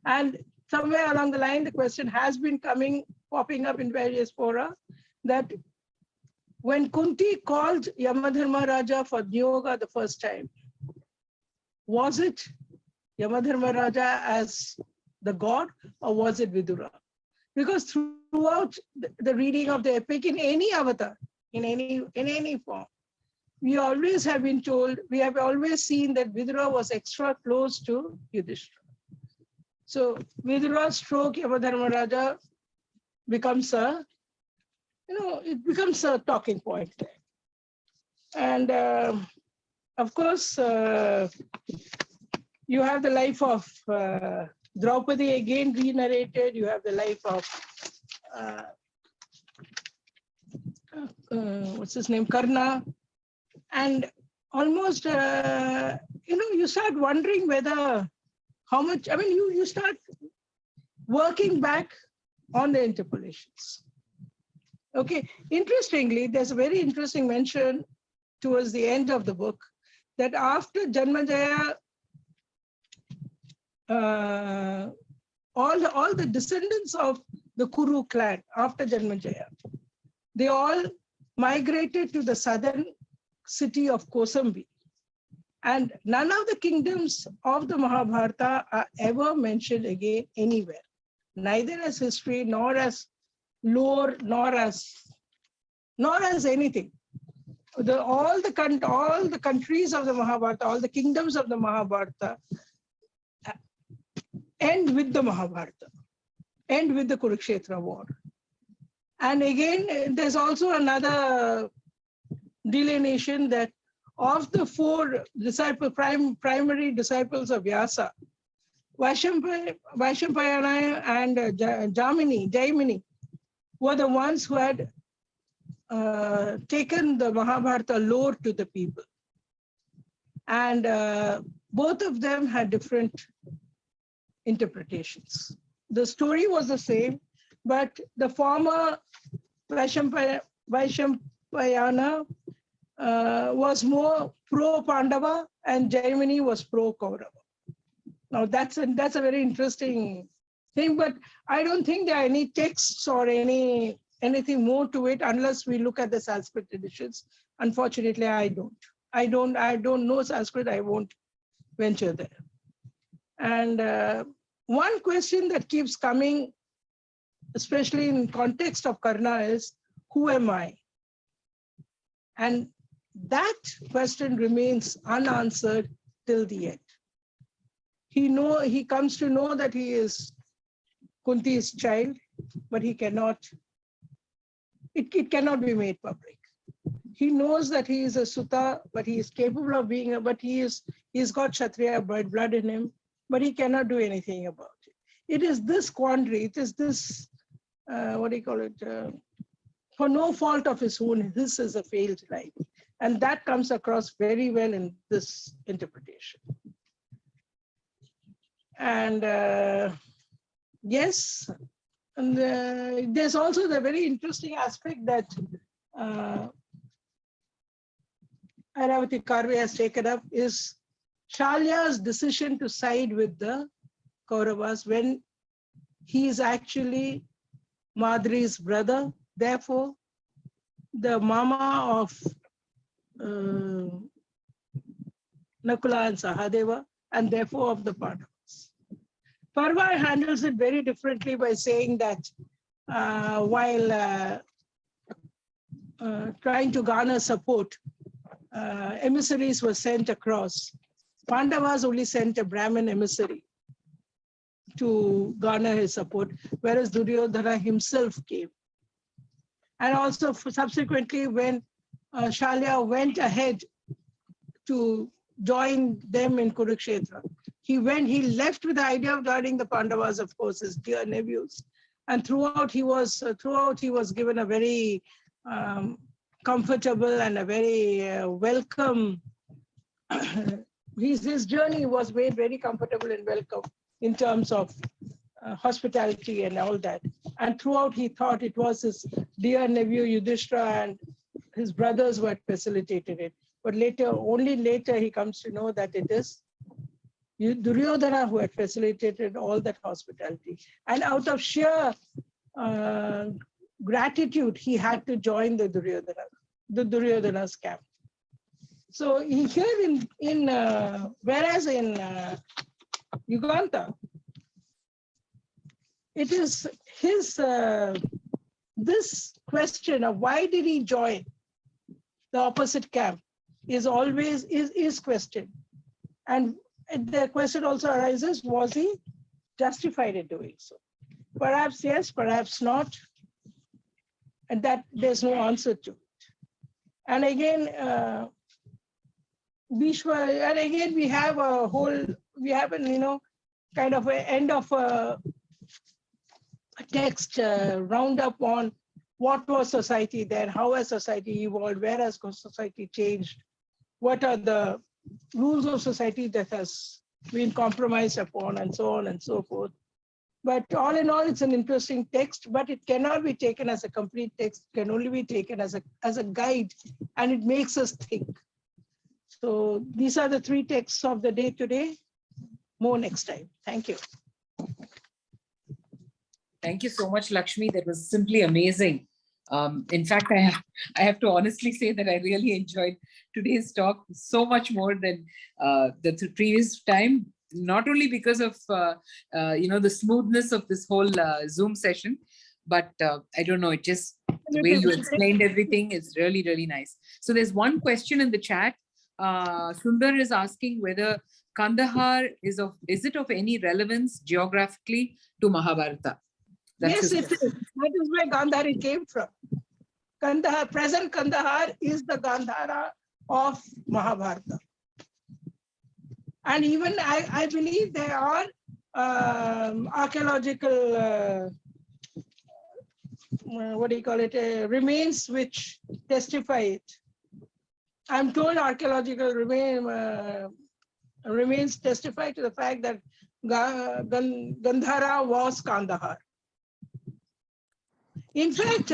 B: And somewhere along the line, the question has been popping up in various fora that when Kunti called Yamadharmaraja for Niyoga the first time, was it Yamadharmaraja as the god or was it Vidura? Because throughout the reading of the epic in any avatar, in any form, we always have been told, we have always seen that Vidura was extra close to Yudhishthira. So Vidura stroke Yamadharmaraja becomes it becomes a talking point there. And of course, you have the life of Draupadi again re-narrated. You have the life of what's his name, Karna, and almost you start wondering whether how much. You start working back on the interpolations. Okay, interestingly, there's a very interesting mention towards the end of the book that after Janmajaya, all the descendants of the Kuru clan after Janmajaya, they all migrated to the southern city of Kosambi. And none of the kingdoms of the Mahabharata are ever mentioned again anywhere, neither as history, nor as lore, nor as anything. All the countries of the Mahabharata, all the kingdoms of the Mahabharata end with the Mahabharata, end with the Kurukshetra war. And again, there's also another delineation that of the four primary disciples of Vyasa, Vaishampayana and Jaimini were the ones who had taken the Mahabharata lore to the people. And both of them had different interpretations. The story was the same, but the former Vaishampayana was more pro-Pandava and Jaimini was pro-Kaurava. Now that's a very interesting thing, but I don't think there are any texts or anything more to it unless we look at the Sanskrit editions, Unfortunately, I don't. I don't know Sanskrit. I won't venture there. And one question that keeps coming, especially in context of Karna, is who am I? And that question remains unanswered till the end. He comes to know that he is Kunti's child, but he cannot, it cannot be made public. He knows that he is a Sutta, but he is capable of being but he's got Kshatriya blood in him, but he cannot do anything about it. It is this quandary, it is this, for no fault of his own, this is a failed life. And that comes across very well in this interpretation. And yes, and there's also the very interesting aspect that Airavati Karve has taken up is Shalya's decision to side with the Kauravas when he is actually Madri's brother. Therefore, the mama of Nakula and Sahadeva, and therefore of the Pandavas. Parva handles it very differently by saying that while trying to garner support, emissaries were sent across. Pandavas only sent a Brahmin emissary to garner his support, whereas Duryodhana himself came. And also subsequently, when Shalya went ahead to join them in Kurukshetra, he left with the idea of joining the Pandavas, of course, his dear nephews. And throughout he was given a very comfortable and a very welcome. His journey was made very comfortable and welcome in terms of hospitality and all that. And throughout he thought it was his dear nephew Yudhishthira and his brothers who had facilitated it. But only later he comes to know that it is Duryodhana who had facilitated all that hospitality. And out of sheer gratitude, he had to join the Duryodhana's camp. So here whereas in Uganda, it is his, this question of why did he join the opposite camp is always questioned. And the question also arises, was he justified in doing so? Perhaps yes, perhaps not. And that there's no answer to it. And again, we have kind of an end of a text roundup on what was society then, how has society evolved, where has society changed, what are the rules of society that has been compromised upon, and so on and so forth. But all in all, it's an interesting text, but it cannot be taken as a complete text. It can only be taken as a guide, and it makes us think. So these are the three texts of the day today. More next time. Thank you.
A: Thank you so much, Lakshmi. That was simply amazing. In fact, I have to honestly say that I really enjoyed today's talk so much more than the previous time. Not only because of the smoothness of this whole Zoom session, but I don't know, it just the way you explained everything is really, really nice. So there's one question in the chat. Sundar is asking whether Kandahar is it of any relevance geographically to Mahabharata?
B: Yes, it is. That is where Gandhari came from. Kandahar, present Kandahar is the Gandhara of Mahabharata. And even I believe there are archaeological, remains which testify it. I'm told archaeological remains testify to the fact that Gandhara was Kandahar. In fact,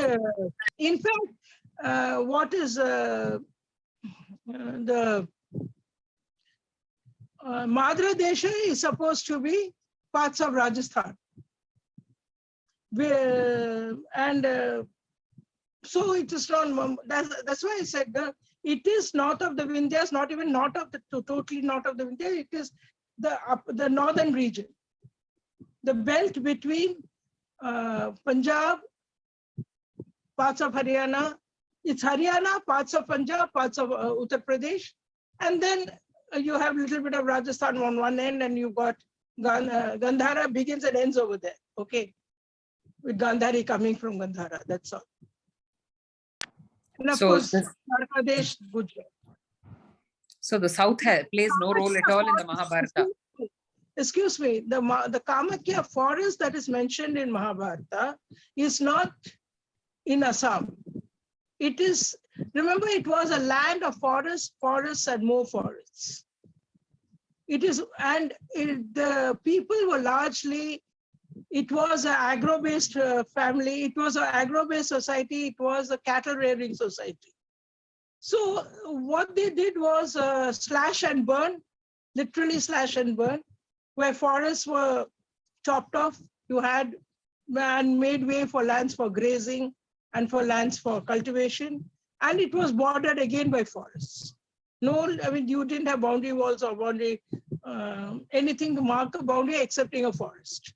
B: what is the Madhra Desha is supposed to be parts of Rajasthan. So it is not, that's why I said It is north of the Vindhyas, not even north of the totally north of the Vindhyas. It is the northern region, the belt between Punjab, parts of Haryana. It's Haryana, parts of Punjab, parts of Uttar Pradesh, and then you have a little bit of Rajasthan on one end, and you've got Gandhara begins and ends over there. Okay, with Gandhari coming from Gandhara. That's all. And of course, Uttar Pradesh, Gujarat.
A: So the south plays no role at all in the Mahabharata.
B: Excuse me, the Kamakya forest that is mentioned in Mahabharata is not in Assam. It is, remember, it was a land of forests and more forests. It is, and the people were largely, it was an agro-based family, it was an agro-based society, it was a cattle rearing society. So what they did was slash and burn, literally slash and burn, where forests were chopped off. You had and made way for lands for grazing and for lands for cultivation. And it was bordered again by forests. No, I mean, you didn't have boundary walls or boundary, anything to mark a boundary excepting a forest.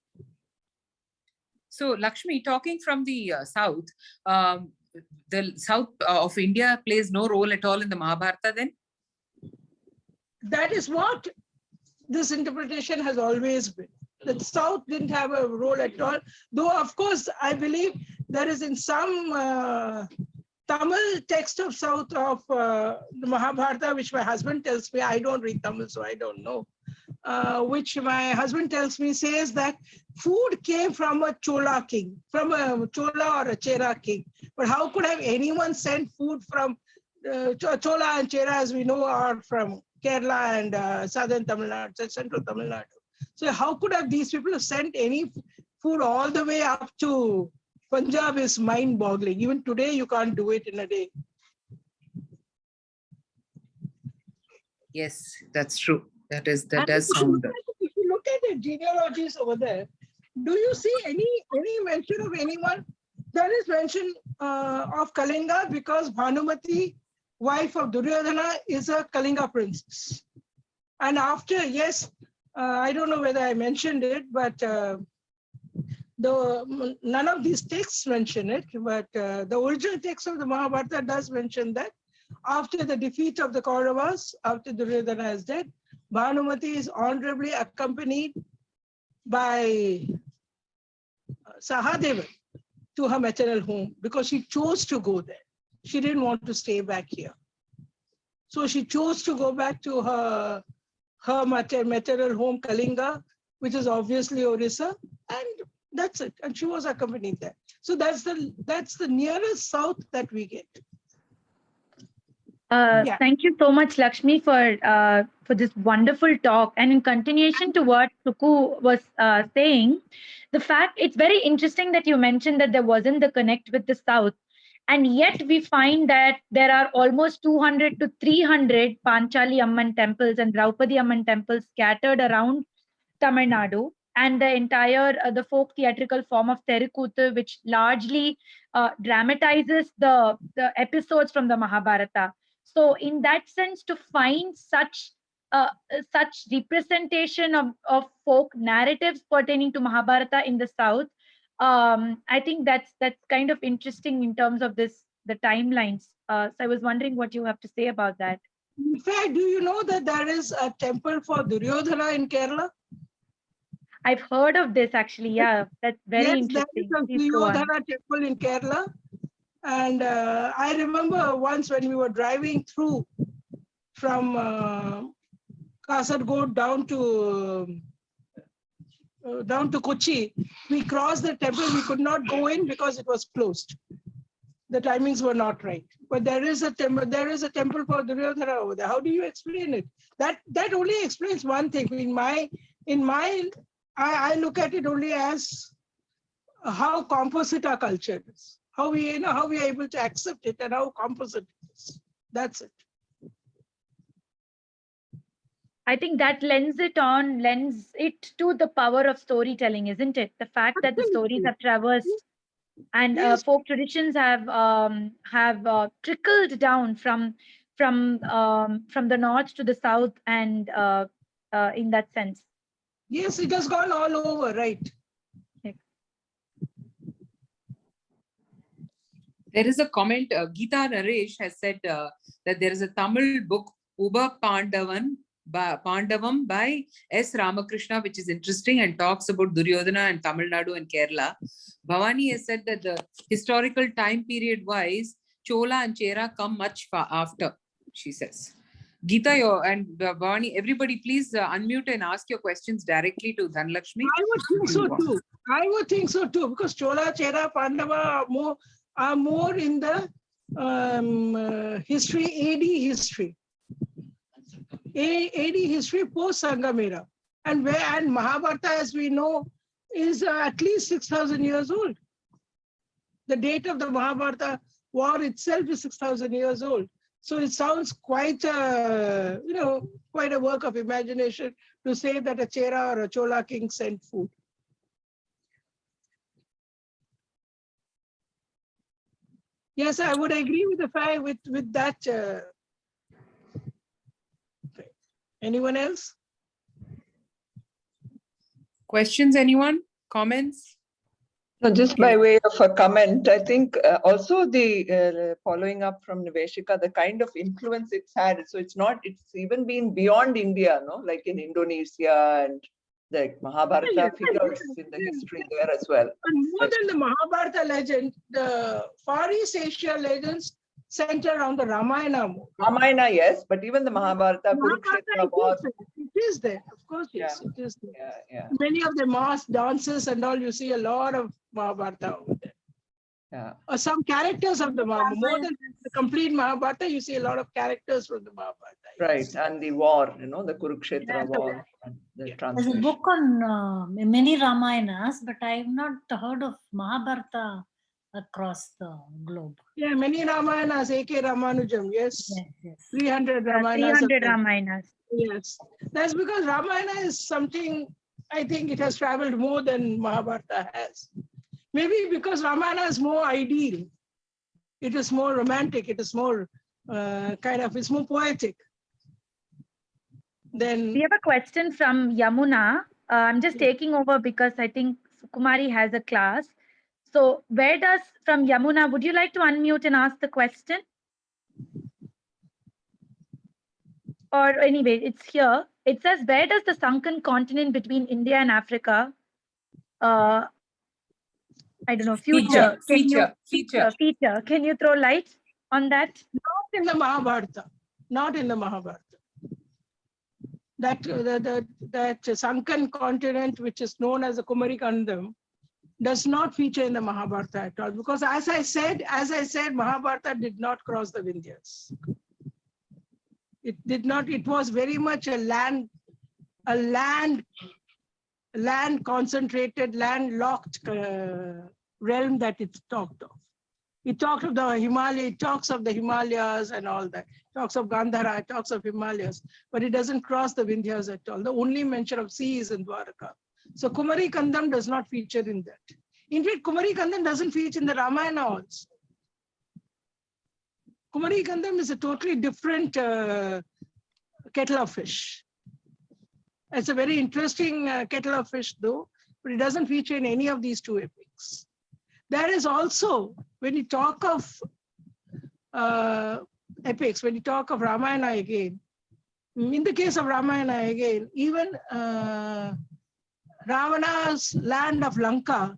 A: So Lakshmi, talking from the south of India plays no role at all in the Mahabharata then?
B: That is what this interpretation has always been. The South didn't have a role at all, though of course I believe there is in some Tamil text of South of the Mahabharata, which my husband tells me, I don't read Tamil, so I don't know, which my husband tells me says that food came from a Chola king, from a Chola or a Chera king. But how could have anyone sent food from Chola and Chera, as we know, are from Kerala and southern Tamil Nadu, central Tamil Nadu. So how could have these people have sent any food all the way up to Punjab is mind-boggling. Even today, you can't do it in a day.
A: Yes, that's true. That does sound.
B: If you look at the genealogies over there, do you see any mention of anyone? There is mention of Kalinga because Bhanumati, wife of Duryodhana, is a Kalinga princess. And after, yes, I don't know whether I mentioned it, but none of these texts mention it, but the original text of the Mahabharata does mention that after the defeat of the Kauravas, after Duryodhana is dead, Bhanumati is honorably accompanied by Sahadevan to her maternal home because she chose to go there. She didn't want to stay back here. So she chose to go back to her maternal home, Kalinga, which is obviously Orissa, and that's it. And she was accompanied there. So that's the nearest south that we get.
C: Thank you so much, Lakshmi, for this wonderful talk. And in continuation to what Suku was saying, the fact it's very interesting that you mentioned that there wasn't the connect with the South. And yet we find that there are almost 200 to 300 Panchali Amman temples and Draupadi Amman temples scattered around Tamil Nadu, and the entire the folk theatrical form of Terukuthu, which largely dramatizes the episodes from the Mahabharata. So in that sense, to find such representation of folk narratives pertaining to Mahabharata in the South, I think that's kind of interesting in terms of the timelines. So I was wondering what you have to say about that.
B: In fact, do you know that there is a temple for Duryodhana in Kerala?
C: I've heard of this actually. Yeah, that's very interesting.
B: There is a Duryodhana temple in Kerala. And I remember once when we were driving through from Kasargod down to Kochi, we crossed the temple. We could not go in because it was closed. The timings were not right. But there is a temple. There is a temple for Duryodhana over there. How do you explain it? That only explains one thing. In my, I look at it only as how composite our culture is. How we are able to accept it and how composite it is. That's it.
C: I think that lends it to the power of storytelling, isn't it? The fact that the stories have traversed and folk traditions have trickled down from from the north to the south, and in that sense.
B: Yes, it has gone all over, right?
A: There is a comment, Geeta Naresh has said that there is a Tamil book, Uba Pandavam by S. Ramakrishna, which is interesting and talks about Duryodhana and Tamil Nadu and Kerala. Bhavani has said that the historical time period wise, Chola and Chera come much after, she says. Geeta and Bhavani, everybody please unmute and ask your questions directly to Dhanalakshmi.
B: I would think so too. I would think so too, because Chola, Chera, Pandava are more in the history, AD history. AD history post Sangamira. And Mahabharata, as we know, is at least 6,000 years old. The date of the Mahabharata war itself is 6,000 years old. So it sounds quite a, quite a work of imagination to say that a Chera or a Chola king sent food. Yes, I would agree with the fact with that. Anyone else?
A: Questions, anyone? Comments?
D: No, just by way of a comment, I think also the following up from Niveshika, the kind of influence it's had. So it's even been beyond India, no? Like in Indonesia and the Mahabharata figures in the history there as well.
B: And more than the Mahabharata legend, the Far East Asia legends center around the Ramayana.
D: Ramayana, yes, but even the Mahabharata, Kurukshetra war.
B: It is there, of course, yes, it is there.
D: Yeah.
B: Many of the mass dances and all, you see a lot of Mahabharata over there.
D: Yeah.
B: Or some characters of the Mahabharata. More than the complete Mahabharata, you see a lot of characters from the Mahabharata.
D: Right, and the war, the Kurukshetra war. And the
E: There's a book on many Ramayanas, but I have not heard of Mahabharata across the globe.
B: Yeah, many Ramayanas, A.K. Ramanujam, yes. 300
C: Ramayanas. 300
B: Ramayanas. Yes. That's because Ramayana is something, I think it has traveled more than Mahabharata has. Maybe because Ramayana is more ideal. It is more romantic. It is more it's more poetic. Then
C: we have a question from Yamuna. I'm just taking over because I think Sukumari has a class. So from Yamuna, would you like to unmute and ask the question? Or anyway, it's here. It says, where does the sunken continent between India and Africa, I don't know, feature. Can you throw light on that?
B: Not in the Mahabharata. Not in the Mahabharata. That sunken continent, which is known as the Kumari Kandam, does not feature in the Mahabharata at all, because as I said, Mahabharata did not cross the Vindhyas. It did not. It was very much a land concentrated, landlocked realm that it talked of. It talked of the Himalaya. It talks of the Himalayas and all that. It talks of Gandhara. It talks of Himalayas, but it doesn't cross the Vindhyas at all. The only mention of sea is in Dwaraka. So Kumari Kandam does not feature in that. In fact, Kumari Kandam doesn't feature in the Ramayana also. Kumari Kandam is a totally different kettle of fish. It's a very interesting kettle of fish though, but it doesn't feature in any of these two epics. There is also, when you talk of epics, when you talk of Ramayana again, in the case of Ramayana again, even Ravana's land of Lanka,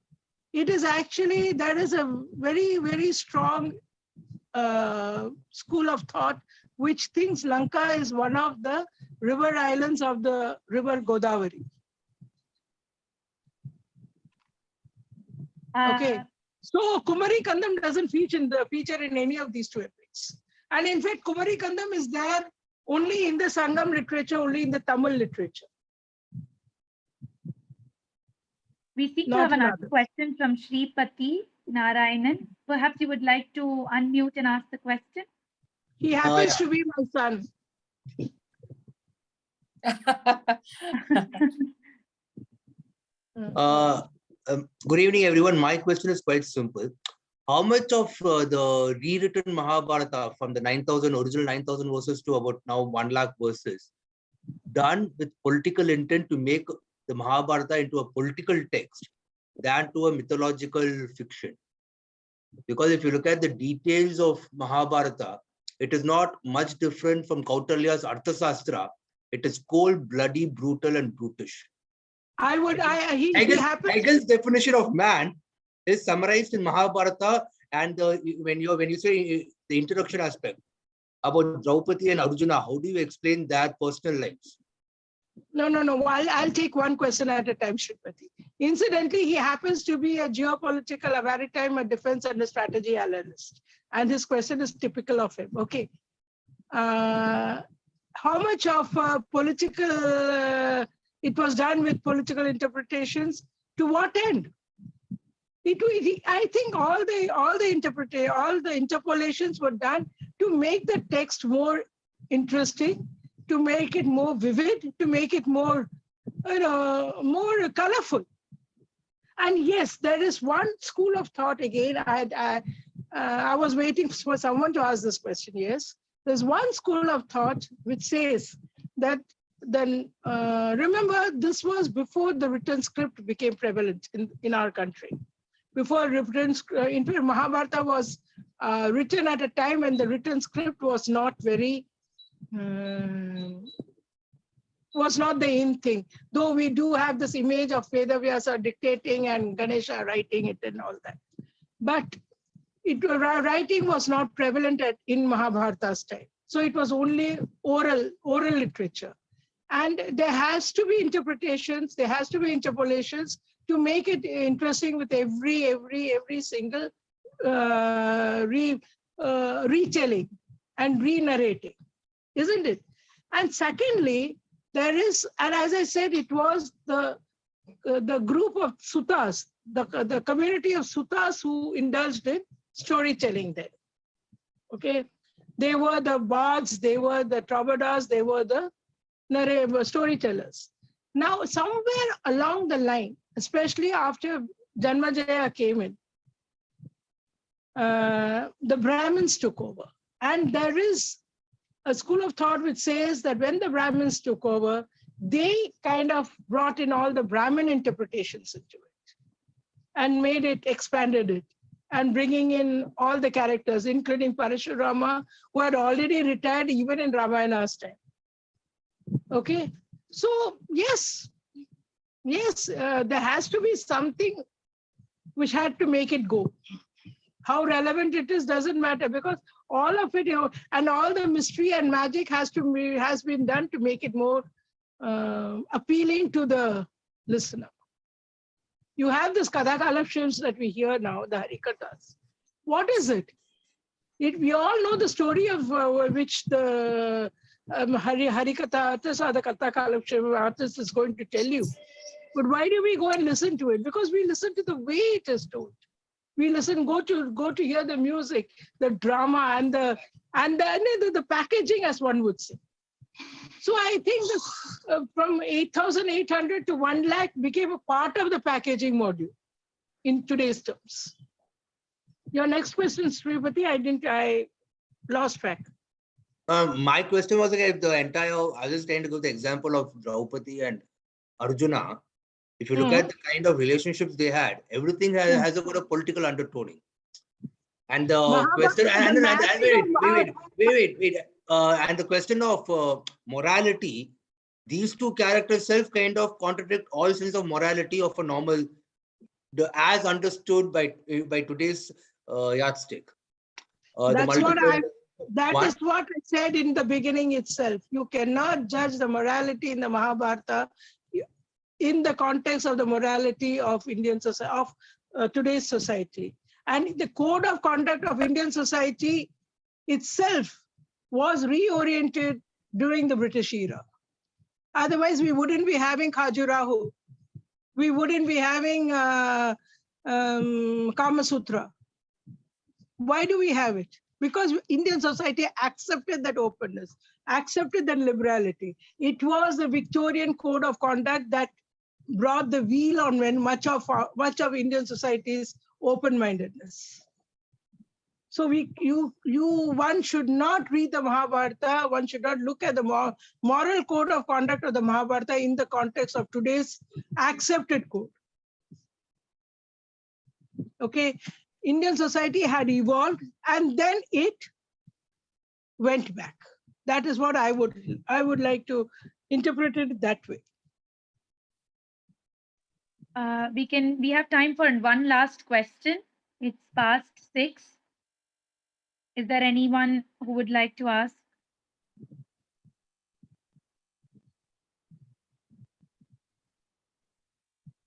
B: it is actually, there is a very, very strong school of thought which thinks Lanka is one of the river islands of the river Godavari. Okay, so Kumari Kandam doesn't feature in any of these two epics. And in fact, Kumari Kandam is there only in the Sangam literature, only in the Tamil literature.
C: We seem to have another question from Shripati Narayanan. Perhaps you would like to unmute and ask the question?
B: He happens to be my son.
F: Good evening, everyone. My question is quite simple. how much of the rewritten Mahabharata from the 9,000 original 9,000 verses to about now 1 lakh verses done with political intent to make the Mahabharata into a political text than to a mythological fiction? Because if you look at the details of Mahabharata, it is not much different from Kautilya's Arthasastra. It is cold, bloody, brutal, and brutish. Hegel's definition of man is summarized in Mahabharata, and when you say the introduction aspect about Draupadi and Arjuna, how do you explain their personal lives?
B: No. I'll take one question at a time, Shripati. Incidentally, he happens to be a geopolitical, a maritime, a defense and a strategy analyst. And his question is typical of him. Okay. How much of political, it was done with political interpretations? To what end? I think all the interpolations were done to make the text more interesting, to make it more vivid, to make it more, more colorful. And yes, there is one school of thought again. I was waiting for someone to ask this question. Yes, there's one school of thought which says that then remember, this was before the written script became prevalent in our country. Before written Mahabharata was written at a time when the written script was not very was not the in thing. Though we do have this image of Vedavyasa dictating and Ganesha writing it and all that, but writing was not prevalent in Mahabharata's time. So it was only oral literature, and there has to be interpretations, there has to be interpolations to make it interesting with every single retelling and re-narrating, isn't it? And secondly, there is, and as I said, it was the group of suttas, the community of suttas who indulged in storytelling then. Okay, they were the bards, they were the troubadours, they were the storytellers. Now, somewhere along the line, especially after Janmajaya came in, the Brahmins took over. And there is a school of thought which says that when the Brahmins took over, they kind of brought in all the Brahmin interpretations into it and made it, expanded it, and bringing in all the characters, including Parashurama, who had already retired even in Ramayana's time. Okay, so yes, there has to be something which had to make it go. How relevant it is doesn't matter, because all of it, and all the mystery and magic has been done to make it more appealing to the listener. You have this Katha-Kalapshams that we hear now, the Harikathas. What is it? We all know the story of which the Harikatha artist or the Katha-Kalapsham artist is going to tell you. But why do we go and listen to it? Because we listen to the way it is told. We listen, go to hear the music, the drama, and the packaging, as one would say. So I think this, from 8,800 to 1 lakh became a part of the packaging module in today's terms. Your next question, Sripati, I lost track.
F: My question was, if the entire, I was trying to give the example of Draupadi and Arjuna. If you look at the kind of relationships they had, everything has got a political undertoning. And the question, wait. And the question of morality, these two characters self kind of contradict all sense of morality of a normal, as understood by today's yardstick.
B: That is what I said in the beginning itself. You cannot judge the morality in the Mahabharata in the context of the morality of Indian society, of today's society. And the code of conduct of Indian society itself was reoriented during the British era. Otherwise, we wouldn't be having Khajuraho. We wouldn't be having Kama Sutra. Why do we have it? Because Indian society accepted that openness, accepted that liberality. It was the Victorian code of conduct that brought the wheel on when much of Indian society's open-mindedness. So one should not read the Mahabharata, one should not look at the moral code of conduct of the Mahabharata in the context of today's accepted code. Okay, Indian society had evolved and then it went back. That is what I would like to interpret it that way.
C: We have time for one last question. It's past 6. Is there anyone who would like to ask?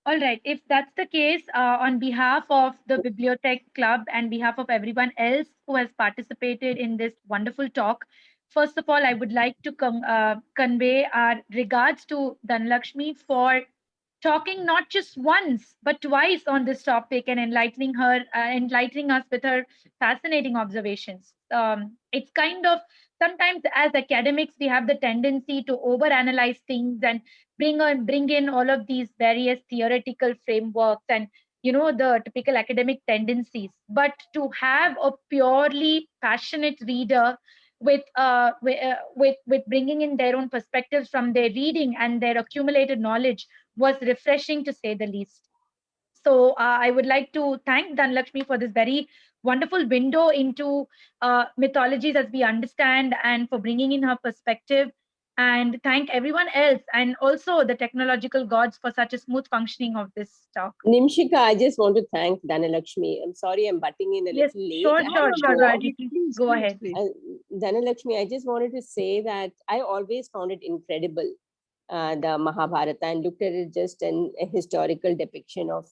C: All right, if that's the case, on behalf of the Bibliothek Club and behalf of everyone else who has participated in this wonderful talk, first of all, I would like to convey our regards to Dhanalakshmi for talking not just once but twice on this topic and enlightening us with her fascinating observations. It's kind of, sometimes as academics we have the tendency to overanalyze things and bring in all of these various theoretical frameworks and the typical academic tendencies, but to have a purely passionate reader with bringing in their own perspectives from their reading and their accumulated knowledge was refreshing, to say the least. So I would like to thank Dhanalakshmi for this very wonderful window into mythologies as we understand, and for bringing in her perspective, and thank everyone else and also the technological gods for such a smooth functioning of this talk.
G: Nimshika, I just want to thank Dhanalakshmi. I'm sorry I'm butting in a
C: Yes,
G: little late.
C: sure,
G: I have to go.
C: Raji, please go ahead.
G: Dhanalakshmi, I just wanted to say that I always found it incredible, the Mahabharata, and looked at it just a historical depiction of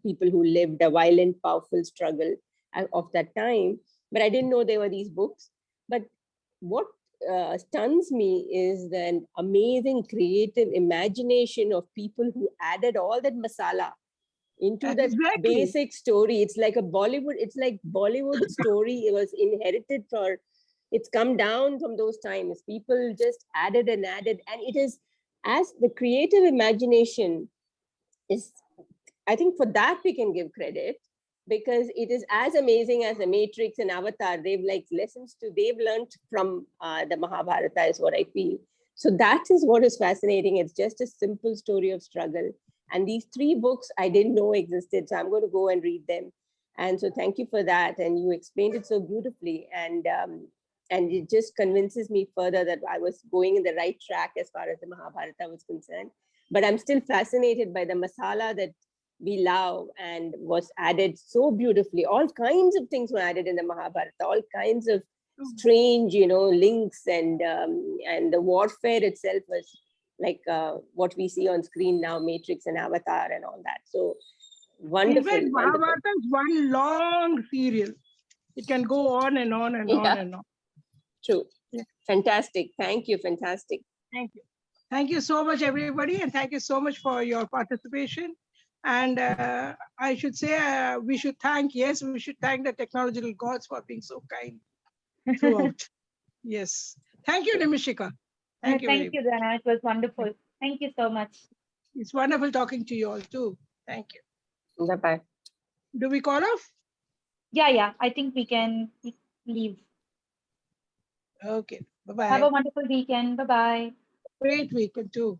G: people who lived a violent, powerful struggle of that time. But I didn't know there were these books. But what stuns me is the amazing creative imagination of people who added all that masala into that basic story. It's like Bollywood story. It was inherited it's come down from those times. People just added, and it is, as the creative imagination is, I think for that we can give credit, because it is as amazing as the Matrix and Avatar. They've learned from the Mahabharata, is what I feel. So that is what is fascinating. It's just a simple story of struggle. And these 3 books I didn't know existed. So I'm going to go and read them. And so thank you for that. And you explained it so beautifully. And it just convinces me further that I was going in the right track as far as the Mahabharata was concerned. But I'm still fascinated by the masala that we love and was added so beautifully. All kinds of things were added in the Mahabharata, all kinds of strange, links, and the warfare itself was like what we see on screen now, Matrix and Avatar and all that. So wonderful.
B: In fact, Mahabharata is one long serial. It can go on and on and on and on.
G: True. Yeah. Fantastic. Thank you. Fantastic.
B: Thank you. Thank you so much, everybody. And thank you so much for your participation. And I should say, we should thank the technological gods for being so kind throughout. Yes. Thank you, Nimishika.
C: Thank you, Dana. It was wonderful. Thank you so much.
B: It's wonderful talking to you all too. Thank you.
G: Bye-bye.
B: Do we call off?
C: Yeah. I think we can leave.
B: Okay. Bye-bye.
C: Have a wonderful weekend. Bye-bye.
B: Great weekend too.